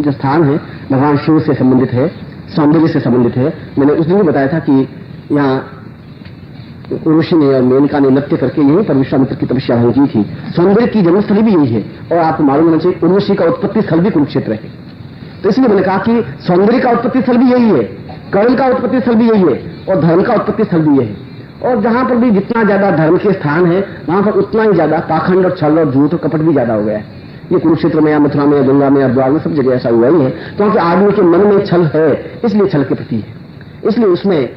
जो स्थान है भगवान शिव से संबंधित है, सौंदर्य से संबंधित है। मैंने उस दिन भी बताया था कि यहाँ ऋषि ने और मेनका ने नृत्य करके यहीं पर विश्वामित्र की तपस्या की थी। सौंदर्य की जन्मस्थली भी यही है और आपको मालूम होना चाहिए उर्वशी का उत्पत्ति स्थल भी कुरुक्षेत्र है। तो इसलिए मैंने कहा कि सौंदर्य का उत्पत्ति स्थल भी यही है, कर्म का उत्पत्ति स्थल भी यही है और धर्म का उत्पत्ति स्थल भी यही है। और जहां पर भी जितना ज्यादा धर्म के स्थान है वहां पर उतना ही ज्यादा पाखंड और छल और झूठ और कपट भी ज्यादा हो गया है। ये कुरुक्षेत्र में या मथुरा में या गंगा में या द्वार में सब जगह ऐसा हुआ ही है, क्योंकि आदमी के मन में छल है, इसलिए छल के प्रति है। इसलिए उसमें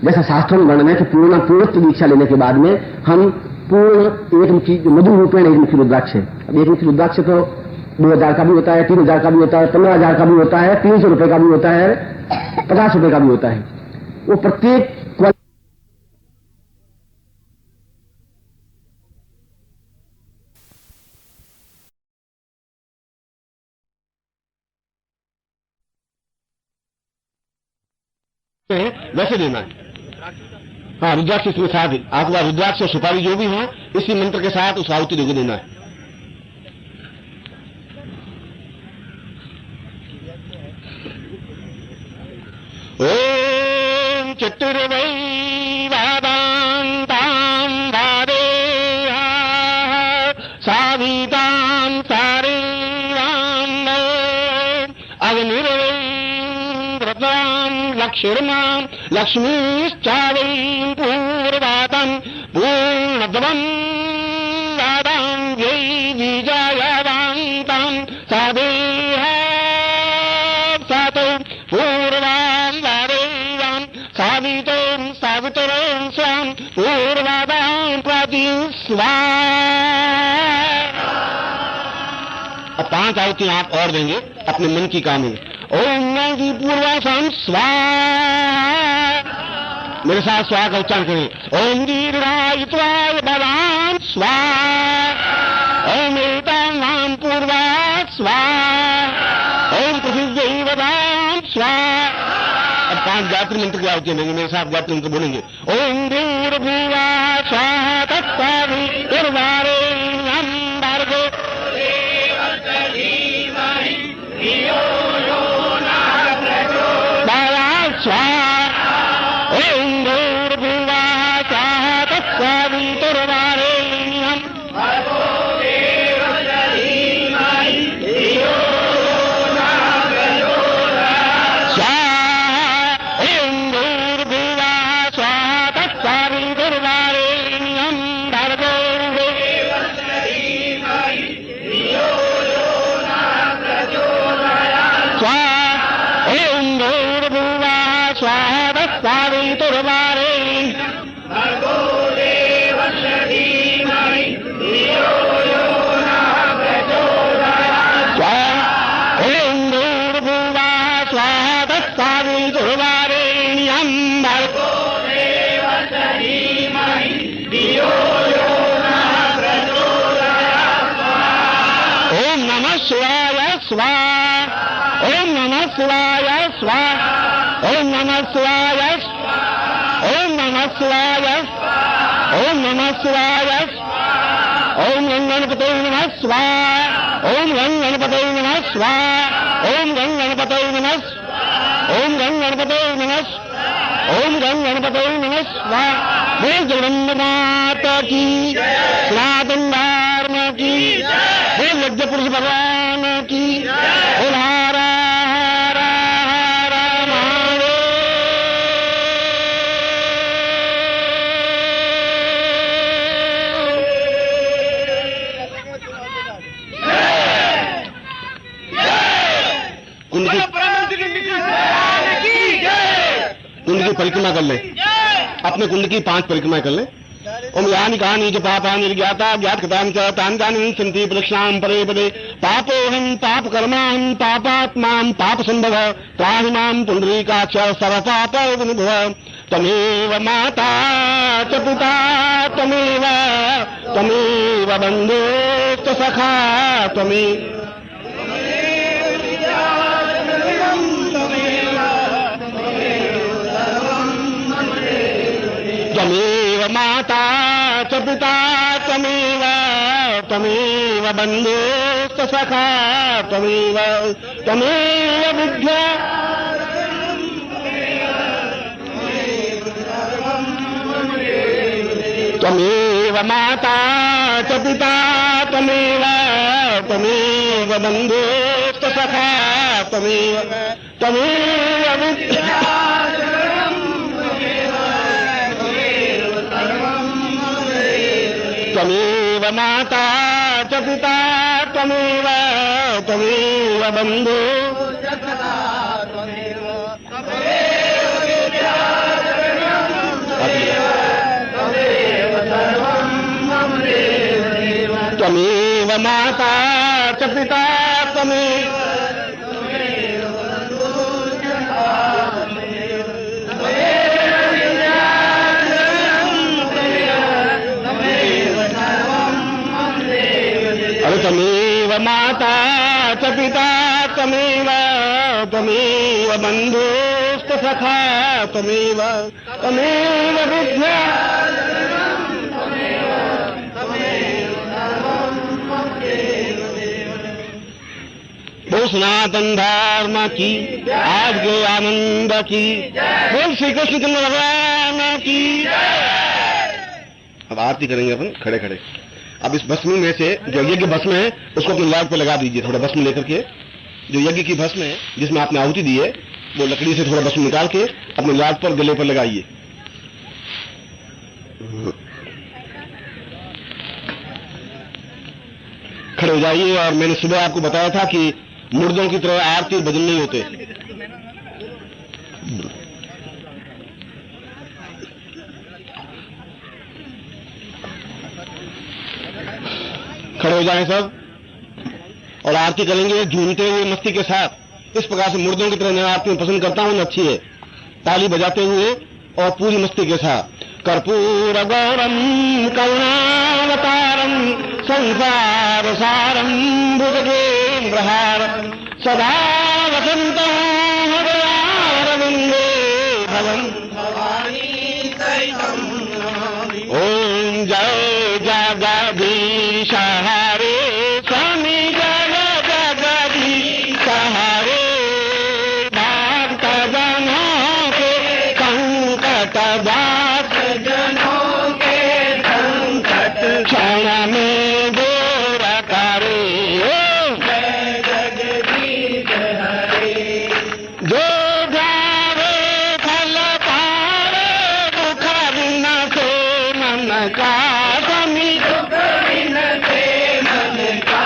जैसा शास्त्रों में वर्णन है कि पूर्णत्व दीक्षा लेने के बाद में हम पूर्ण एकमुखी, मधु रूपेण एकमुखी रुद्राक्ष है। अब एकमुखी रुद्राक्ष तो 2000 का भी होता है, 3000 का भी होता है, 15000 का भी होता है, 300 रुपए का भी होता है, 50 रुपए का भी होता है। वो प्रत्येक वैसे देना है। हाँ, रुद्राक्ष इसमें साथ आपके पास रुद्राक्ष और सुपारी जो भी है इसी मंत्र के साथ उस आहुति को देना है। ओम चतुर्वै वादान्तां वादेहा सावितां सारेवान् अग्निर्वै व्रतां लक्ष्मीर्मां लक्ष्मीश्चावै पूर्वातं पूर्णध्वं वादां वै विजयवान्तां सादेहा सातो पूर्वां वादेवां सावितं सावितरं स्वां पूर्वादां प्रतिस्वा। अब 5 आहुतियां आप और देंगे अपने मन की कामना। ओम नमः पूर्वासां स्वाहा, मेरे साथ स्वाहा का उच्चारण करें। ओम दीर्घायुत्वाय बलां स्वाहा, ओम एतां पूर्वा स्वाहा, ओम प्रसिद्धै वदां स्वाहा। अब 5 गायत्री मंत्र की आहुति देंगे, मेरे साथ गायत्री मंत्र बोलेंगे। ओम भूर्भुवा स्वाहा तत्सवितुर्वरेण्यं भर्गो देवस्य धीमहि धियो यो नः प्रचोदयात् स्वाहा। ओम भूर्भुवा स्वाहा तत्सवितुर्वरेण्यं भर्गो देवस्य धीमहि धियो यो नः प्रचोदयात् स्वाहा। ओम भूर्भुवा स्वाहा तत्सवितुर्वरेण्यं भर्गो देवस्य धीमहि धियो यो नः प्रचोदयात् स्वाहा। ओम भूर्भुवा स्वाहा तत्सवितुर्वरेण्यं भर्गो देवस्य धीमहि धियो यो नः प्रचोदयात् स्वाहा। ओम भूर्भुवा स्वाहा तत्सवितुर्वरेण्यं भर्गो देवस्य धीमहि धियो यो नः प्रचोदयात् स्वाहा। ओम नमः शिवाय स्वाहा, ओम नमः शिवाय स्वाहा, ओम नमः शिवाय स्वाहा, ओम नमः शिवाय स्वाहा, ओम नमः शिवाय स्वाहा। ओम गणपते नमः स्वाहा, ओम गणपते नमः स्वाहा, ओम गणपते नमः स्वाहा, ओम गणपते नमः स्वाहा, ओम गणपते नमः स्वाहा। बोल जगदम्बा माता की, सनातन धर्म की, बोल यज्ञ पुरुष भगवान की, बोल हर हर हर महादेव। कुंड की परिक्रमा कर ले, अपने कुंड की 5 परिक्रमा कर ले। ओम यानि कानि च पापानि निर्ज्ञाता ज्ञातकृतानि च तानि तानि सन्ति प्रदक्षिणां पदे पदे। पापोऽहं पापकर्माहं पापात्मां पापसम्भवः त्राहि मां पुण्डरीकाक्ष सर्वपापविमुक्तः। त्वमेव माता च पिता त्वमेव बन्धुश्च सखा त्वमेव माता च पिता त्वमेव बन्धुश्च सखा त्वमेव बुद्ध्या त्वमेव माता च पिता त्वमेव बन्धुश्च सखा त्वमेव बुद्ध्या त्वमेव माता च पिता त्वमेव बन्धु त्वमेव माता च पिता त्वमेव त्वमेव माता च पिता त्वमेव बन्धुश्च नित्य सखा तमेव तमेव विद्या बोल सनातन धर्म की, आज के आनंद की, बोल श्री कृष्ण चंद्र भगवान की। अब आरती करेंगे अपन खड़े खड़े। अब इस भस्म में से जो यज्ञ भस्म है उसको अपने लाड पे लगा दीजिए। थोड़ा भस्म लेकर के, जो यज्ञ की भस्म है जिसमें आपने आहुति दी है, वो लकड़ी से थोड़ा भस्म निकाल के अपने लाड पर, गले पर लगाइए। खड़े हो जाइए। और मैंने सुबह आपको बताया था कि मुर्दों की तरह आरती और भजन नहीं होते। खड़े हो जाएं सब और आरती करेंगे झूमते हुए, मस्ती के साथ। इस प्रकार से मुर्दों की तरह मैं आरती पसंद करता हूं, अच्छी है। ताली बजाते हुए और पूरी मस्ती के साथ। कर्पूर गौरम करुणावतारम संसार सारम भुजगेन्द्रहारम सदा वसंतं हृदयारविन्दे भवं भवानी सहितं नमामि। ओम जय जगदीश हरे स्वामी, जय जगदीश हरे। भक्त जनों के संकट दास, जनों के संकट क्षण में दूर करे। जय जगदीश हरे। जो जावे फल पावे, दुख बिन से मन का स्वामी, दुख बिन से मन का।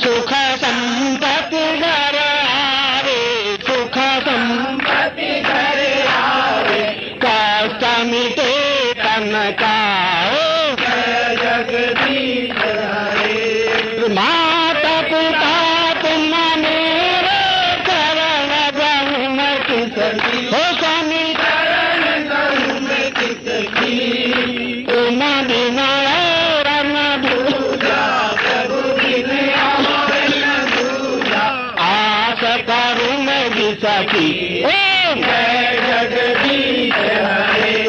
सुख संपत्ति घर आवे, सुख संपत्ति घर आवे। कष्ट मिटे तन का। जय जगदीश हरे। माता पिता तुम मेरे चरण गण किसकी, हो स्वामी चरण गण किसकी। तुम बिना और न दूजा, प्रभु बिन और न दूजा। आस करूं मैं जिसकी, जय जगदीश हरे।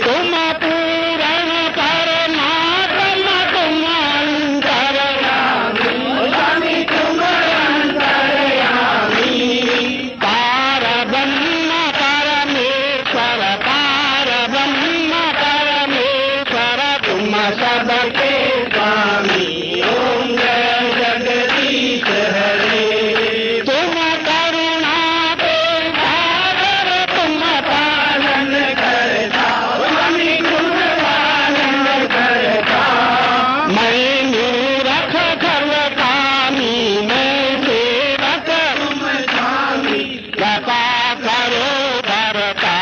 तुम पूरण परमात्मा, तुम अंतर्यामी, स्वामी तुम अंतर्यामी। पारब्रह्म परमेश्वर, पारब्रह्म परमेश्वर, तुम सबके स्वामी। ओम जय जगदीश हरे। तुम करुणा के सागर, तुम पालन करता, स्वामी तुम पालन करता। मैं मूरख सर्वकामी, मैं सेवक तुम स्वामी, कृपा करो भरता।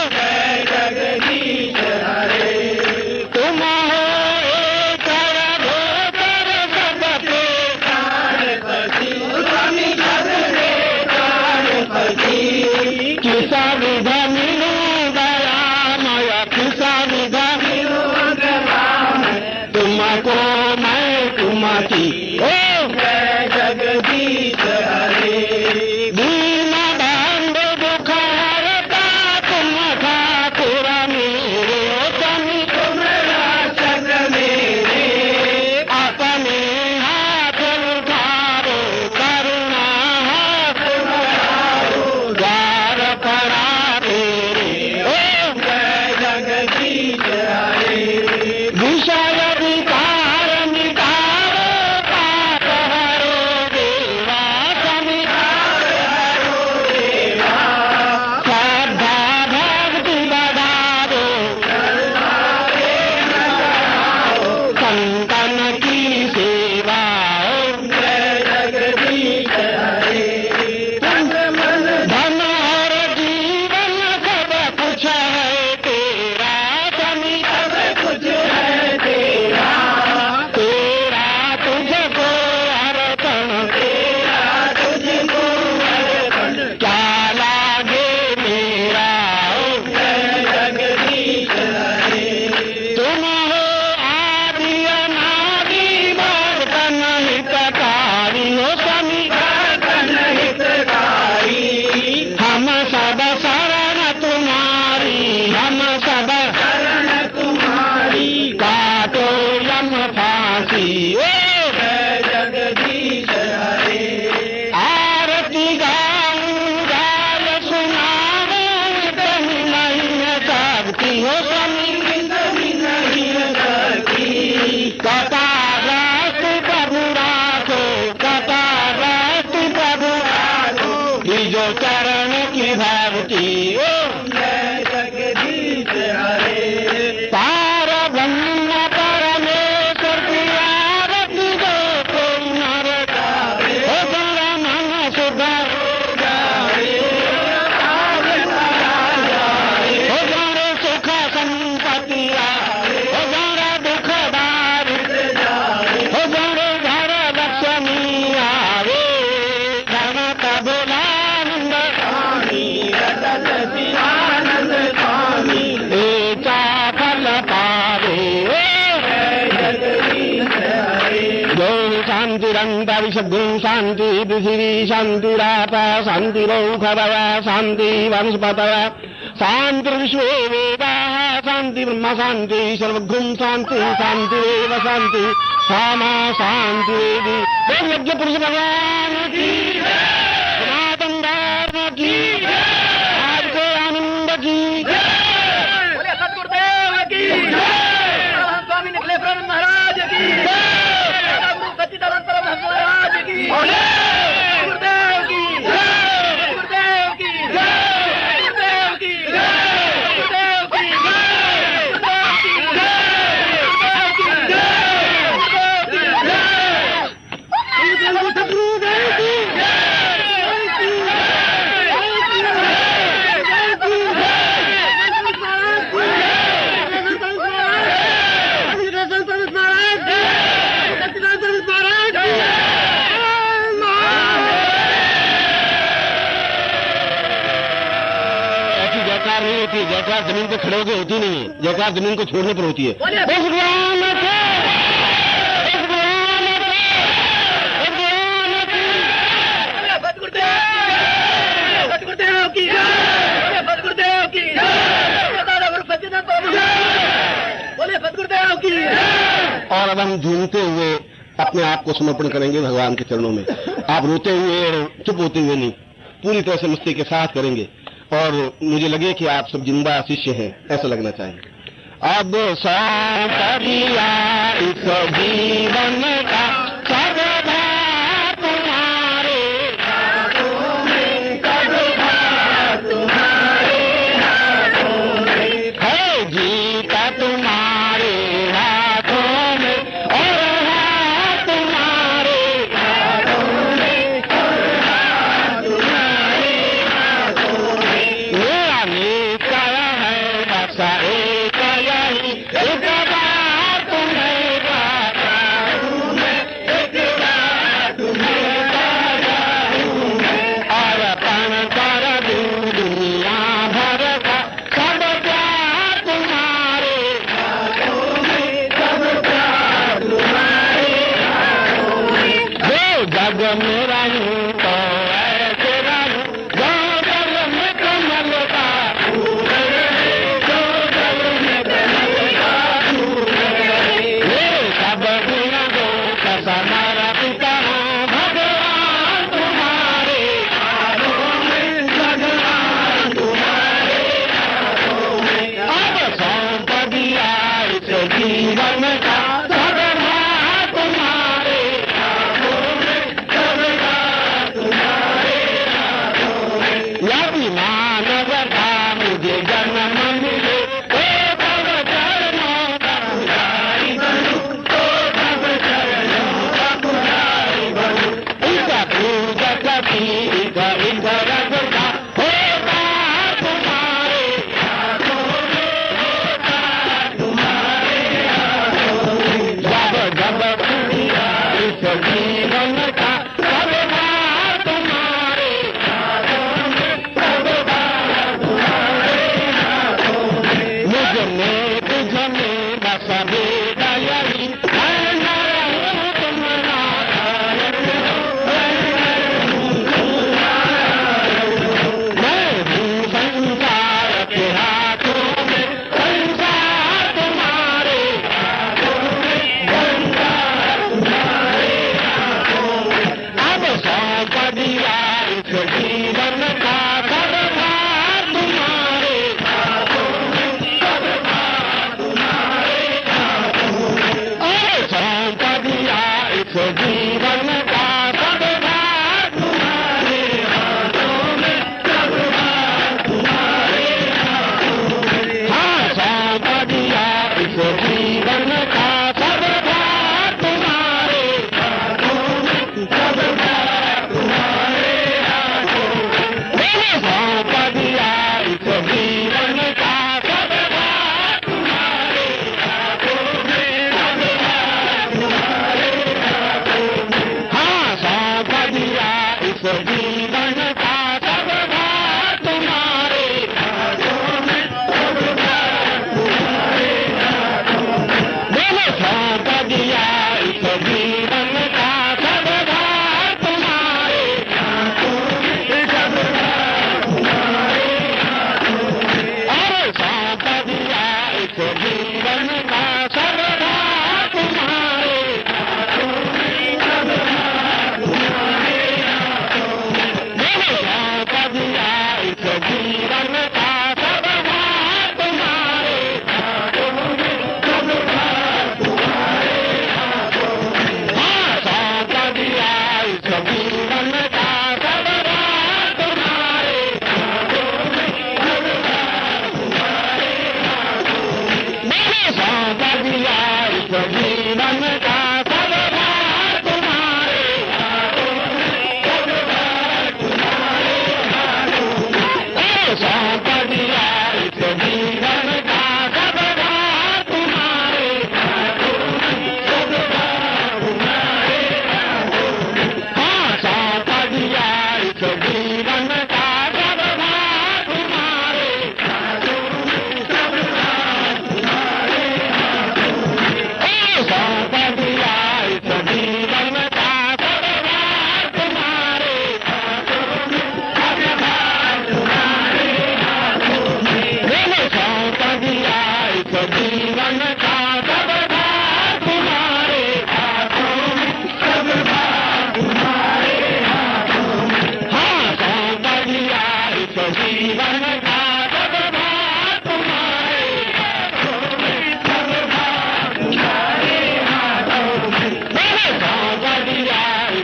जय जगदीश हरे। तुम हो ईश्वर भूतर सबके प्राणपति, स्वामी सबके प्राणपति। किसा विध मिलो दयामय, किसा विध मिलो दयामय, तुमको मैं तुमकी। जय जगदीश हरे। दीन बंधु दुख हरता, तुम ठाकुर मेरे, स्वामी तुम रक्षक मेरे। अपने हाथ उठारो, करुणा हाथ उठारो, द्वार पड़ा तेरे। जय जगदीश हरे। विषय विकार मिटारो, पाप हरो देवा, शांतिरंतरिषद्गुं शांति पृथिवी शांतिराप शांतिरौषधव शांति वनस्पतव शांतिर्विश्वे वेदाः शांति ब्रह्म शांति सर्वगुं शांति शांतिरेव शांति सामा शांतिरेवि। यज्ञ पुरुष भगवान की सनातन धर्म की आपको आनंद की सतगुरुदेव की स्वामी निखिल ब्रह्म महाराज की सच्चिदानंद परमहंस महाराज की गुरुदेव की गुरुदेव की गुरुदेव की गुरुदेव की जयकार जमीन पे खड़े होकर होती नहीं है, जयकार जमीन को छोड़ने पर होती है। और अब हम झूमते हुए अपने आप को समर्पण करेंगे भगवान के चरणों में। आप रोते हुए चुप होते हुए नहीं, पूरी तरह से मस्ती के साथ करेंगे और मुझे लगे कि आप सब जिंदा शिष्य हैं, ऐसा लगना चाहिए। अब सौंप दिया इस जीवन का सर्वदा तुम्हारे हाथों में, सर्वदा तुम्हारे हाथों में है, जीता तुम्हारे हाथों में और हाथ तुम्हारे हाथों में, हाथ तुम्हारे हाथों में। मेरा निश्चय है बस एक यही, एक बार तुम्हें बता दूं मैं, एक बार तुम्हें बता दूं मैं, और अपन कर दूं दुनिया भर का सब प्यार तुम्हारे हाथों में, सब प्यार तुम्हारे हाथों में। जो जग में रहूं तो ऐसे रहूं, जो जग में कमल का फूल रहे, जो जग में कमल का फूल रहे। ये सब गुण दोष समर्पित हूं भगवान तुम्हारे हाथों में, भगवान तुम्हारे हाथों में। अब सौंप दिया इस जीवन का सर्वदा तुम्हारे हाथों में, सर्वदा तुम्हारे हाथों में। यदि मानवता मुझे जन्म मिले तो तब चरणों का पुजारी बनूं, तो तब चरणों का पुजारी बनूं। इसका पूजक भी इधर इधर का होगा तुम्हारे हाथों में, होगा तुम्हारे हाथों में। जब जब पूजा इस जीवन का सर्वदा तुम्हारे हाथों में, सर्वदा तुम्हारे हाथों में। मुझ में तुझ में बस भेद यही, मैं न रहूं तुम नारायण हो, मैं न रहूं तुम नारायण हो। मैं हूँ संसार के हाथों में, संसार तुम्हारे हाथों में, संसार तुम्हारे हाथों में। अब सौंप दिया इस जीवन का सर्वदा तुम्हारे हाथों में, सर्वदा तुम्हारे हाथों में। अब सौंप दिया इस जीवन का सर्वदा तुम्हारे हाथों में, सर्वदा तुम्हारे हाथों में। हाँ, सौंप दिया इस जीवन का सर्वदा तुम्हारे हाथों में, सर्वदा तुम्हारे हाथों में। मैंने सौंप दिया इस जीवन का सर्वदा तुम्हारे हाथों में, सर्वदा तुम्हारे हाथों में।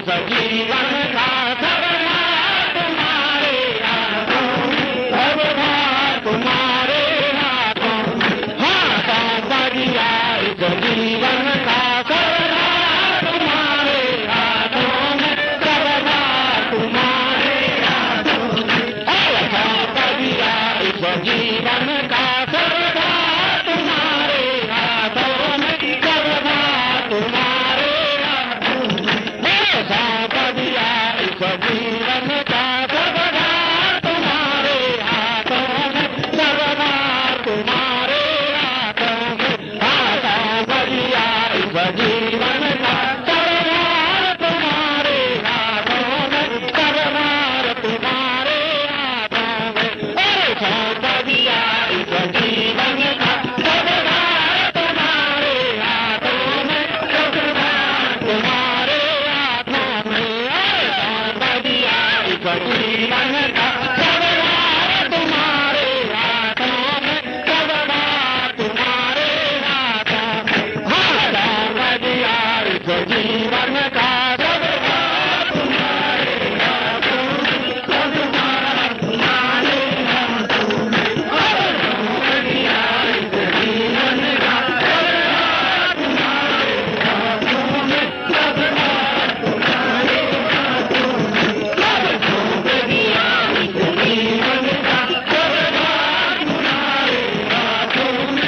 इस जीवन का सब भार तुम्हारे हाथों में, सब भार तुम्हारे हाथों में, हाथों बढ़िया इस जीवन का सब भार तुम्हारे हाथों में, सब भार तुम्हारे हाथों में, हाथों बढ़िया इस जीवन का सब भार तुम्हारे हाथों में, सब भार तुम्हारे हाथों में, हाथों बढ़िया इस जीवन का सब भार तुम्हारे हाथों में, सब भार तुम्हारे हाथों में, हाथों बढ़िया इस जीवन का सब भार तुम्हारे हाथों में, सब भार तुम्हारे हाथों में, हाथों बढ़िया इस जीवन का सब भार तुम्हारे हाथों में, सब भार तुम्हारे हाथों में, हाथों बढ़िया इस जीवन का सब भार तुम्हारे हाथों में, सब भार तुम्हारे हाथों में, हाथों बढ़िया इस जीवन का सब भार तुम्हारे हाथों में, सब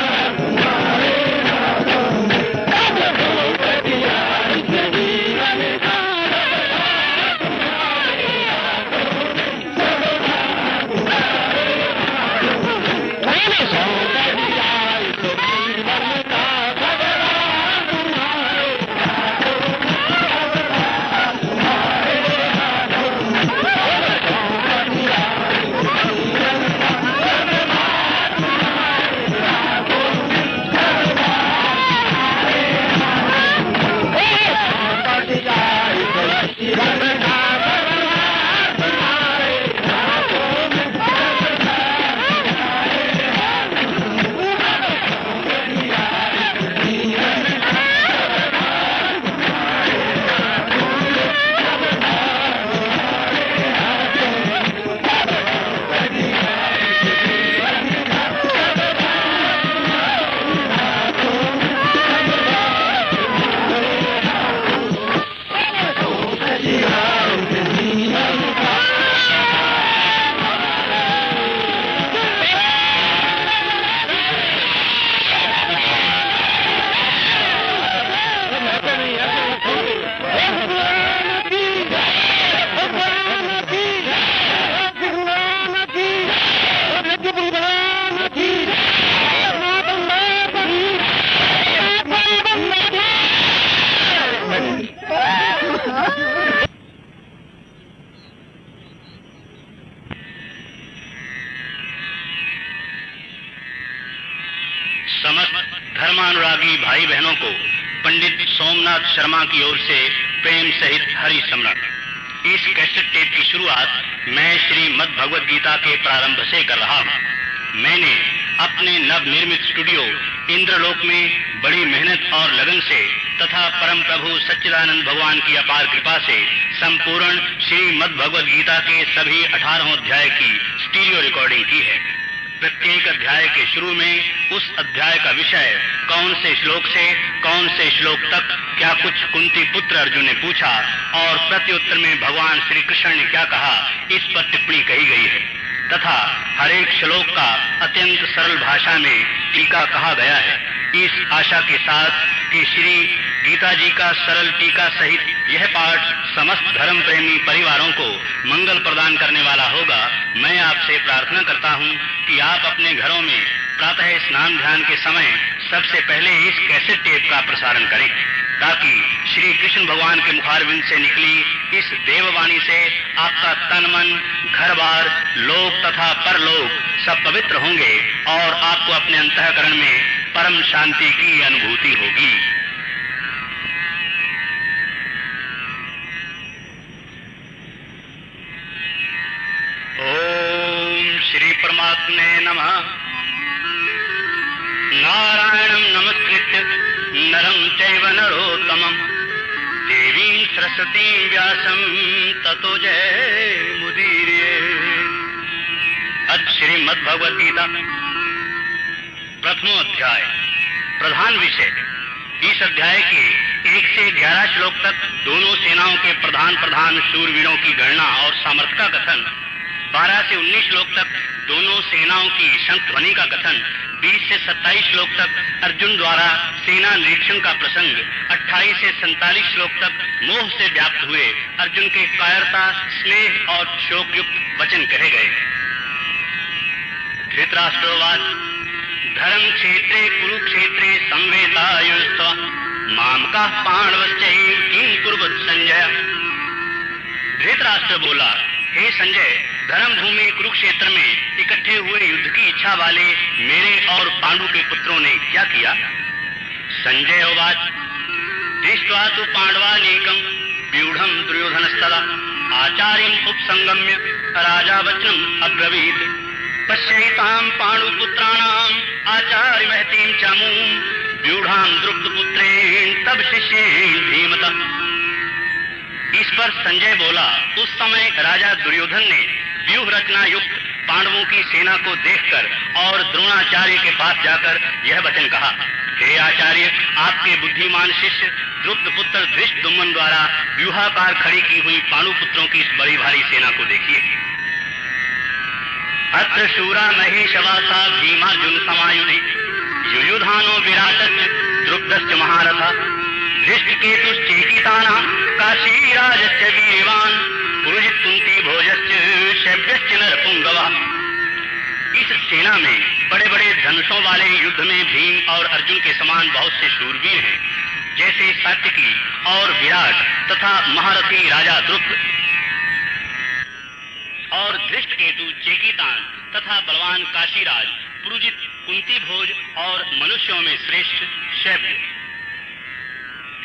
भार तुम्हारे हाथों में, हाथों बढ़िया इस जीवन का सब भार तुम्हारे हाथों में, सब भार तुम्हारे हाथों में, हाथों बढ़िया इस जीवन का सब भार तुम्हारे हाथों में, सब भार तुम्हारे हाथों में, हाथों बढ़िया इस जीवन का सब भार तुम्हारे हाथों में, सब भार तुम्हारे हाथों में, हाथों बढ़िया इस जीवन का सब भार तुम्हारे हाथों में, सब भार तुम्हारे हाथों में, हाथों बढ़िया इस जीवन का सब भार तुम्हारे हाथों में, सब भार समस्त धर्मानुरागी भाई बहनों को पंडित सोमनाथ शर्मा की ओर से प्रेम सहित हरि सम्राट। इस कैसेट टेप की शुरुआत मैं श्रीमद् भगवद गीता के प्रारंभ से कर रहा हूँ। मैंने अपने नवनिर्मित स्टूडियो इंद्रलोक में बड़ी मेहनत और लगन से तथा परम प्रभु सच्चिदानंद भगवान की अपार कृपा से संपूर्ण श्रीमद् भगवद गीता के सभी 18 अध्याय की स्टीरियो रिकॉर्डिंग की है। प्रत्येक अध्याय के शुरू में उस अध्याय का विषय, कौन से श्लोक से कौन से श्लोक तक क्या कुछ कुंती पुत्र अर्जुन ने पूछा और प्रत्युत्तर में भगवान श्री कृष्ण ने क्या कहा, इस पर टिप्पणी कही गई है तथा हर एक श्लोक का अत्यंत सरल भाषा में टीका कहा गया है। इस आशा के साथ कि श्री गीता जी का सरल टीका सहित यह पाठ समस्त धर्म प्रेमी परिवारों को मंगल प्रदान करने वाला होगा, मैं आपसे प्रार्थना करता हूं कि आप अपने घरों में प्रातः स्नान ध्यान के समय सबसे पहले इस कैसेट टेप का प्रसारण करें, ताकि श्री कृष्ण भगवान के मुखारविंद से निकली इस देववाणी से आपका तन मन, घर बार, लोक तथा परलोक सब पवित्र होंगे और आपको अपने अंतःकरण में परम शांति की अनुभूति होगी। ओम श्री परमात्मे नमः। नारायणं नमस्कृत्य नरं चैव नरोत्तमं देवीं सरस्वती व्यासं ततो जय मुदीर्ये। अथ श्रीमद् भगवद गीता प्रथमो अध्याय। प्रधान विषय। इस अध्याय के 1 से 11 श्लोक तक दोनों सेनाओं के प्रधान शूरवीरों की गणना और सामर्थ्य का कथन। 12 से 19 श्लोक तक दोनों सेनाओं की शंख ध्वनि का कथन। 20 से 27 श्लोक तक अर्जुन द्वारा सेना निरीक्षण का प्रसंग। 28 से 47 श्लोक तक मोह से व्याप्त हुए अर्जुन के कायरता, स्नेह और शोकयुक्त वचन कहे गए। धृतराष्ट्रोवाच धर्म क्षेत्रे कुरुक्षेत्रे संवेदायुस्तव मामका पांडवश्चैव किं कुर्वत संजय। धृतराष्ट्र बोला, हे संजय, धर्म भूमि कुरुक्षेत्र में इकट्ठे हुए युद्ध की इच्छा वाले मेरे और पांडु के पुत्रों ने क्या किया। संजय उवाच दृष्ट्वा तु पांडवानीकं व्यूढ़ं दुर्योधनस्तदा आचार्यम् उपसंगम्य राजा वचनम् अब्रवीत् पश्यैतां पांडुपुत्राणाम् आचार्य महतीं च मूं व्यूढ़ां द्रुपदपुत्रेण तब शिष्येण धीमतः। इस पर संजय बोला, उस समय राजा दुर्योधन ने व्यूह रचना युक्त पांडवों की सेना को देखकर और द्रोणाचार्य के पास जाकर यह वचन कहा, हे आचार्य, आपके बुद्धिमान शिष्य द्रुपद पुत्र धृष्टद्युम्न द्वारा व्यूहाकार खड़ी की हुई पांडु पुत्रों की इस बड़ी भारी सेना को देखिए। अत्र शूरा महेशवासा भीमार्जुन समायुधि युयुधानो विराटश्च द्रुपदश्च महारथा धृष्टकेतुश्चेकिताना काशीराजश्च वीरवान् पुरुजित कुंती भोजश्च शैब्यश्च नरपुंगवा। इस सेना में बड़े बड़े धनुषों वाले युद्ध में भीम और अर्जुन के समान बहुत से शूरवीर हैं, जैसे सात्यकी और विराट तथा महारथी राजा द्रुपद और धृष्टकेतु चेकितान तथा बलवान काशीराज पुरुजित कुंती भोज और मनुष्यों में श्रेष्ठ शैब्य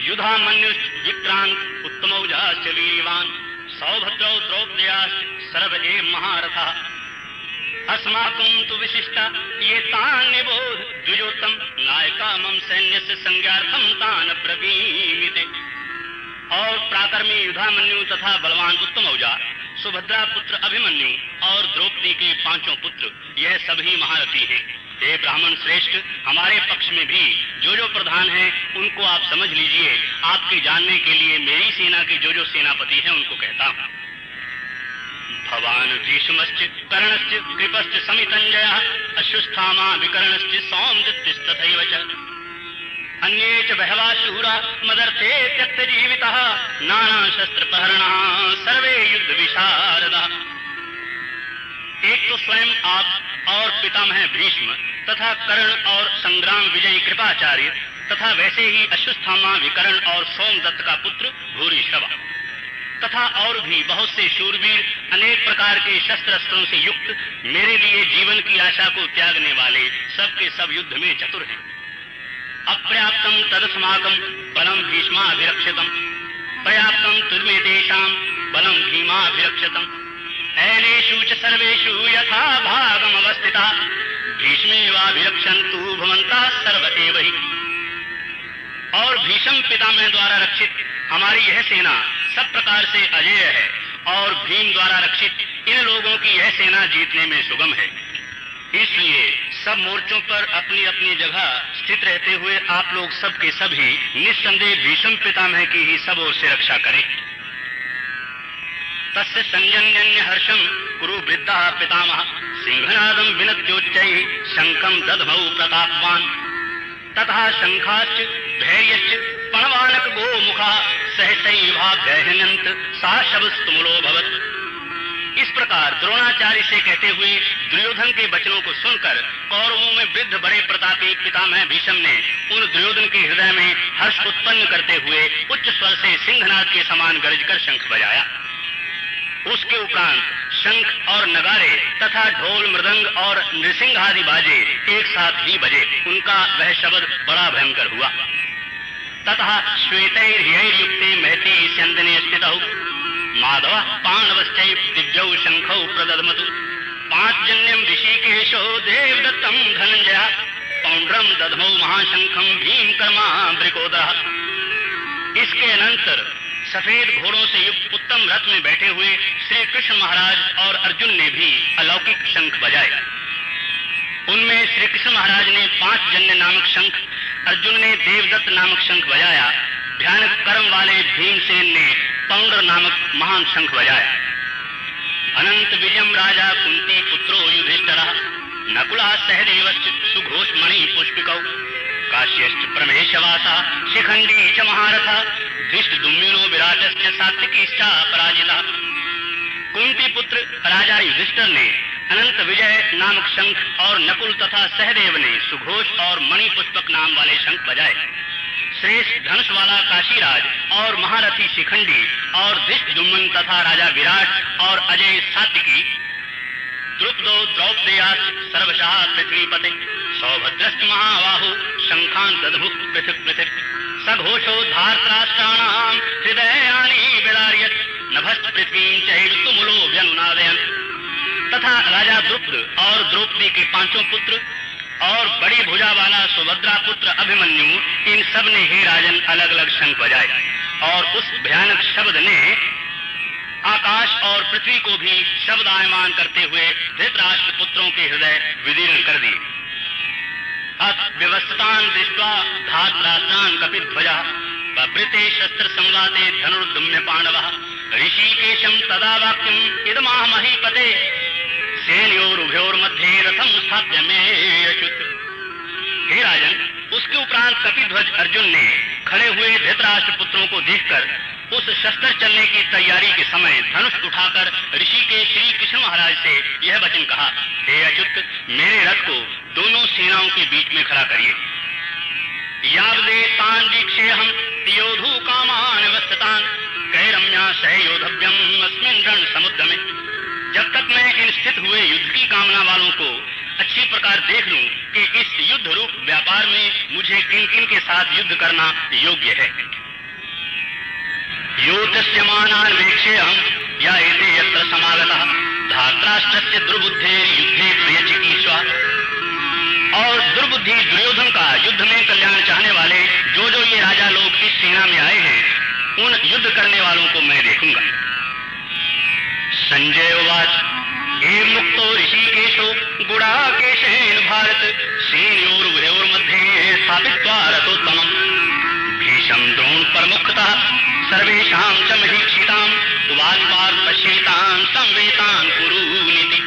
युधामन्यु विक्रांत उत्तमौजाश्च वीरवान् सौभद्रौ द्रौपदेयाश्च सर्व एव महारथा अस्माकं तु विशिष्टा ये तान् निबोध द्विजोत्तम नायका मम सैन्यस्य संज्ञार्थं तान् ब्रवीमिते। और प्राकर्मी युधामन्यु तथा बलवान उत्तमौजा, सुभद्रा पुत्र अभिमन्यु और द्रौपदी के 5 पुत्र, यह सभी महारथी हैं। हे ब्राह्मण श्रेष्ठ, हमारे पक्ष में भी जो प्रधान हैं उनको आप समझ लीजिए। आपके जानने के लिए मेरी सेना के जो सेनापति हैं उनको कहता हूँ। भवान भीष्मश्च कर्णश्च कृपश्च समितञ्जयः अश्वत्थामा विकर्णश्च सौमदत्तिस्तथैव च अन्ये च बहवः शूरा मदर्थे त्यक्तजीवितः नाना शस्त्रप्रहरणाः सर्वे युद्ध विशारदाः। एक तो स्वयं आप और पितामह भीष्म तथा कर्ण और संग्राम विजयी कृपाचार्य तथा वैसे ही अश्वत्थामा, विकर्ण और सोमदत्त का पुत्र भूरिश्रवा तथा और भी बहुत से शूरवीर अनेक प्रकार के शस्त्र से युक्त मेरे लिए जीवन की आशा को त्यागने वाले सबके सब युद्ध में चतुर हैं। अपर्याप्तम तदस्माकं बलम भीष्माभिरक्षितम पर्याप्तम तुमे तेषां बलम भीमाभिरक्षितम ऐलेषु च सर्वेषु यथा भागम अवस्थिता भीष्मेवाभिरक्षन्तु भवन्तः सर्व एव हि। और भीष्म पितामह द्वारा रक्षित हमारी यह सेना सब प्रकार से अजेय है और भीम द्वारा रक्षित इन लोगों की यह सेना जीतने में सुगम है। इसलिए सब मोर्चों पर अपनी अपनी जगह स्थित रहते हुए आप लोग सब के सभी निस्संदेह भीष्म पितामह की ही सब ओर से रक्षा करें। तस्य संजन्य हर्षम कुरु वृद्धा पितामह सिंहनादम विनत्योच्चैः शंखम दधमौ प्रतापवान् तथा शंखाश्च धैर्यश्च पणवानक गोमुखा सहसैवाभ्यहनन्त सा शब्दस्तुमुलोऽभवत्। इस प्रकार द्रोणाचार्य से कहते हुए दुर्योधन के वचनों को सुनकर कौरवों में वृद्ध बड़े प्रतापी पितामह भीष्म ने उन दुर्योधन के हृदय में हर्ष उत्पन्न करते हुए उच्च स्वर से सिंहनाद के समान गरजकर शंख बजाया। उसके उपरांत शंख और नगारे तथा ढोल, मृदंग और नृसिंह आदि बाजे एक साथ ही बजे। उनका वह शब्द बड़ा भयंकर हुआ। तथा श्वेतैर्ह्यैर्युक्ते महती स्यन्दने स्थितौ माधवः पाण्डवश्चैव दिव्यौ शंखौ प्रदधमतु पांचजन्यं ऋषिकेशो देवदत्तं धनंजयः पौंड्रम दधमौ महाशंखं भीम कर्मा वृकोदरः। इसके अनंतर सफेद घोड़ों से युक्त उत्तम रथ में बैठे हुए श्री कृष्ण महाराज और अर्जुन ने भी अलौकिक शंख बजाए। उनमें श्री कृष्ण महाराज ने 5 जन्य नामक शंख, अर्जुन ने देवदत्त नामक शंख बजाया। भयानक कर्म वाले भीमसेन ने पौंडर नामक महान शंख बजाया। अनंत विजयम राजा कुंती पुत्रो युधिष्ठिरः नकुलः सहदेवश्च सुघोषमणि पुष्पिकौ काश्यश्च परमेशवासा शिखंडी च महारथः धृष्टद्युम्नो विराटश्च सात्विकीश्च पराजितः। कुंती पुत्र राजा युधिष्ठिर ने अनंत विजय नामक शंख और नकुल तथा सहदेव ने सुघोष और मणि पुष्पक नाम वाले शंख बजाए। श्रेष्ठ धनुष वाला काशीराज और महारथी शिखंडी और धृष्टद्युम्न तथा राजा विराट और अजय सात्विकी द्रुपदो द्रौपदेयाश्च सर्वशः पृथ्वीपते सौभद्रश्च महाबाहु शंखान् ददभुः पृथक् पृथक् सघोषो धार्तराष्ट्राणाम् हृदयानि विदारयत् नभश्च पृथ्वीं चैव तुमुलो व्यनुनादयन्। तथा राजा द्रुपद और द्रौपदी के 5 पुत्र और बड़ी भुजा वाला सुभद्रा पुत्र अभिमन्यु, इन सब ने हे राजन अलग अलग शंख बजाए और उस भयानक शब्द ने आकाश और पृथ्वी को भी शब्दायमान करते हुए धृतराष्ट्र पुत्रों के हृदय विदीर्ण कर दिए। अथ व्यवस्थान दृष्ट्वा धार्तराष्ट्रान् कपिध्वजः बभृते शस्त्र संवाते धनुर्दम्य पांडवः ऋषिकेशं तदा वाक्यम् इदमाह महीपते सेनयोरुभयोर्मध्ये रथम स्थाप्य मे अच्युत। हे राजन, उसके उपरांत कपिध्वज अर्जुन ने खड़े हुए धृतराष्ट्र पुत्रों को देखकर उस शस्त्र चलने की तैयारी के समय धनुष उठाकर ऋषि के श्री कृष्ण महाराज से यह वचन कहा, हे अच्युत, मेरे रथ को दोनों सेनाओं के बीच में खड़ा करिए। यावदे तान दीक्षेहम योधु कामान वस्थतान कैरम्या सह योधव्यम अस्मिन् रण समुद्र में। जब तक मैं इन स्थित हुए युद्ध की कामना वालों को अच्छी प्रकार देख लूं कि इस युद्ध रूप व्यापार में मुझे किन किन के साथ युद्ध करना योग्य है। योतस्यमानान् वेक्षेऽहं या एते यत्र समागतः धार्तराष्ट्रस्य दुर्बुद्धेर् युद्धे प्रियचिकीर्षा। और दुर्बुद्धि दुर्योधन का युद्ध में कल्याण चाहने वाले जो जो ये राजा लोग इस सेना में आए हैं, उन युद्ध करने वालों को मैं देखूंगा। संजय उवाच एवं मुक्तो ऋषिकेशो गुडाकेशेन भारत सेनयोरुभयोर्मध्ये स्थापित्वा रथोत्तमम् भीषं द्रोण प्रमुखतः सर्वेषां च महीक्षिताम् उवाच पार्थ पश्येतान् संवेतान् कुरुनीति।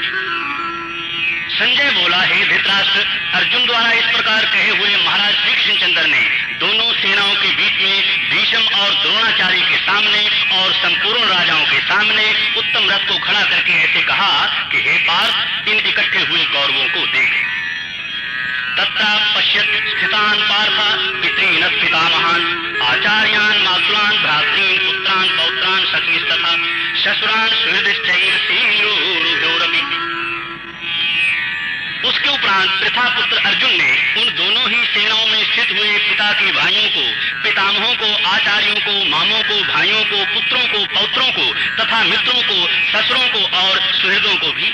संजय बोला, हे धृतराष्ट्र, अर्जुन द्वारा इस प्रकार कहे हुए महाराज श्री कृष्णचंद्र ने दोनों सेनाओं के बीच में भीष्म और द्रोणाचार्य के सामने और संपूर्ण राजाओं के सामने उत्तम रथ को खड़ा करके ऐसे कहा कि हे पार्थ, इन इकट्ठे हुए कौरवों को देख। तत्र पश्यत् स्थितान् पार्थ पितॄन् पितामहान् आचार्यान् मातुलान् भ्रातॄन् पुत्रान् पौत्रान् सखीस्तथा श्वशुरान् सुहृदश्चैव सेनयोरुभयोरपि। उसके उपरांत प्रथापुत्र अर्जुन ने उन दोनों ही सेनाओं में स्थित हुए पिता के भाइयों को, पितामहों को, आचार्यों को, मामों को, भाइयों को, पुत्रों को, पौत्रों को तथा मित्रों को, ससुरों को और सुहृदों को भी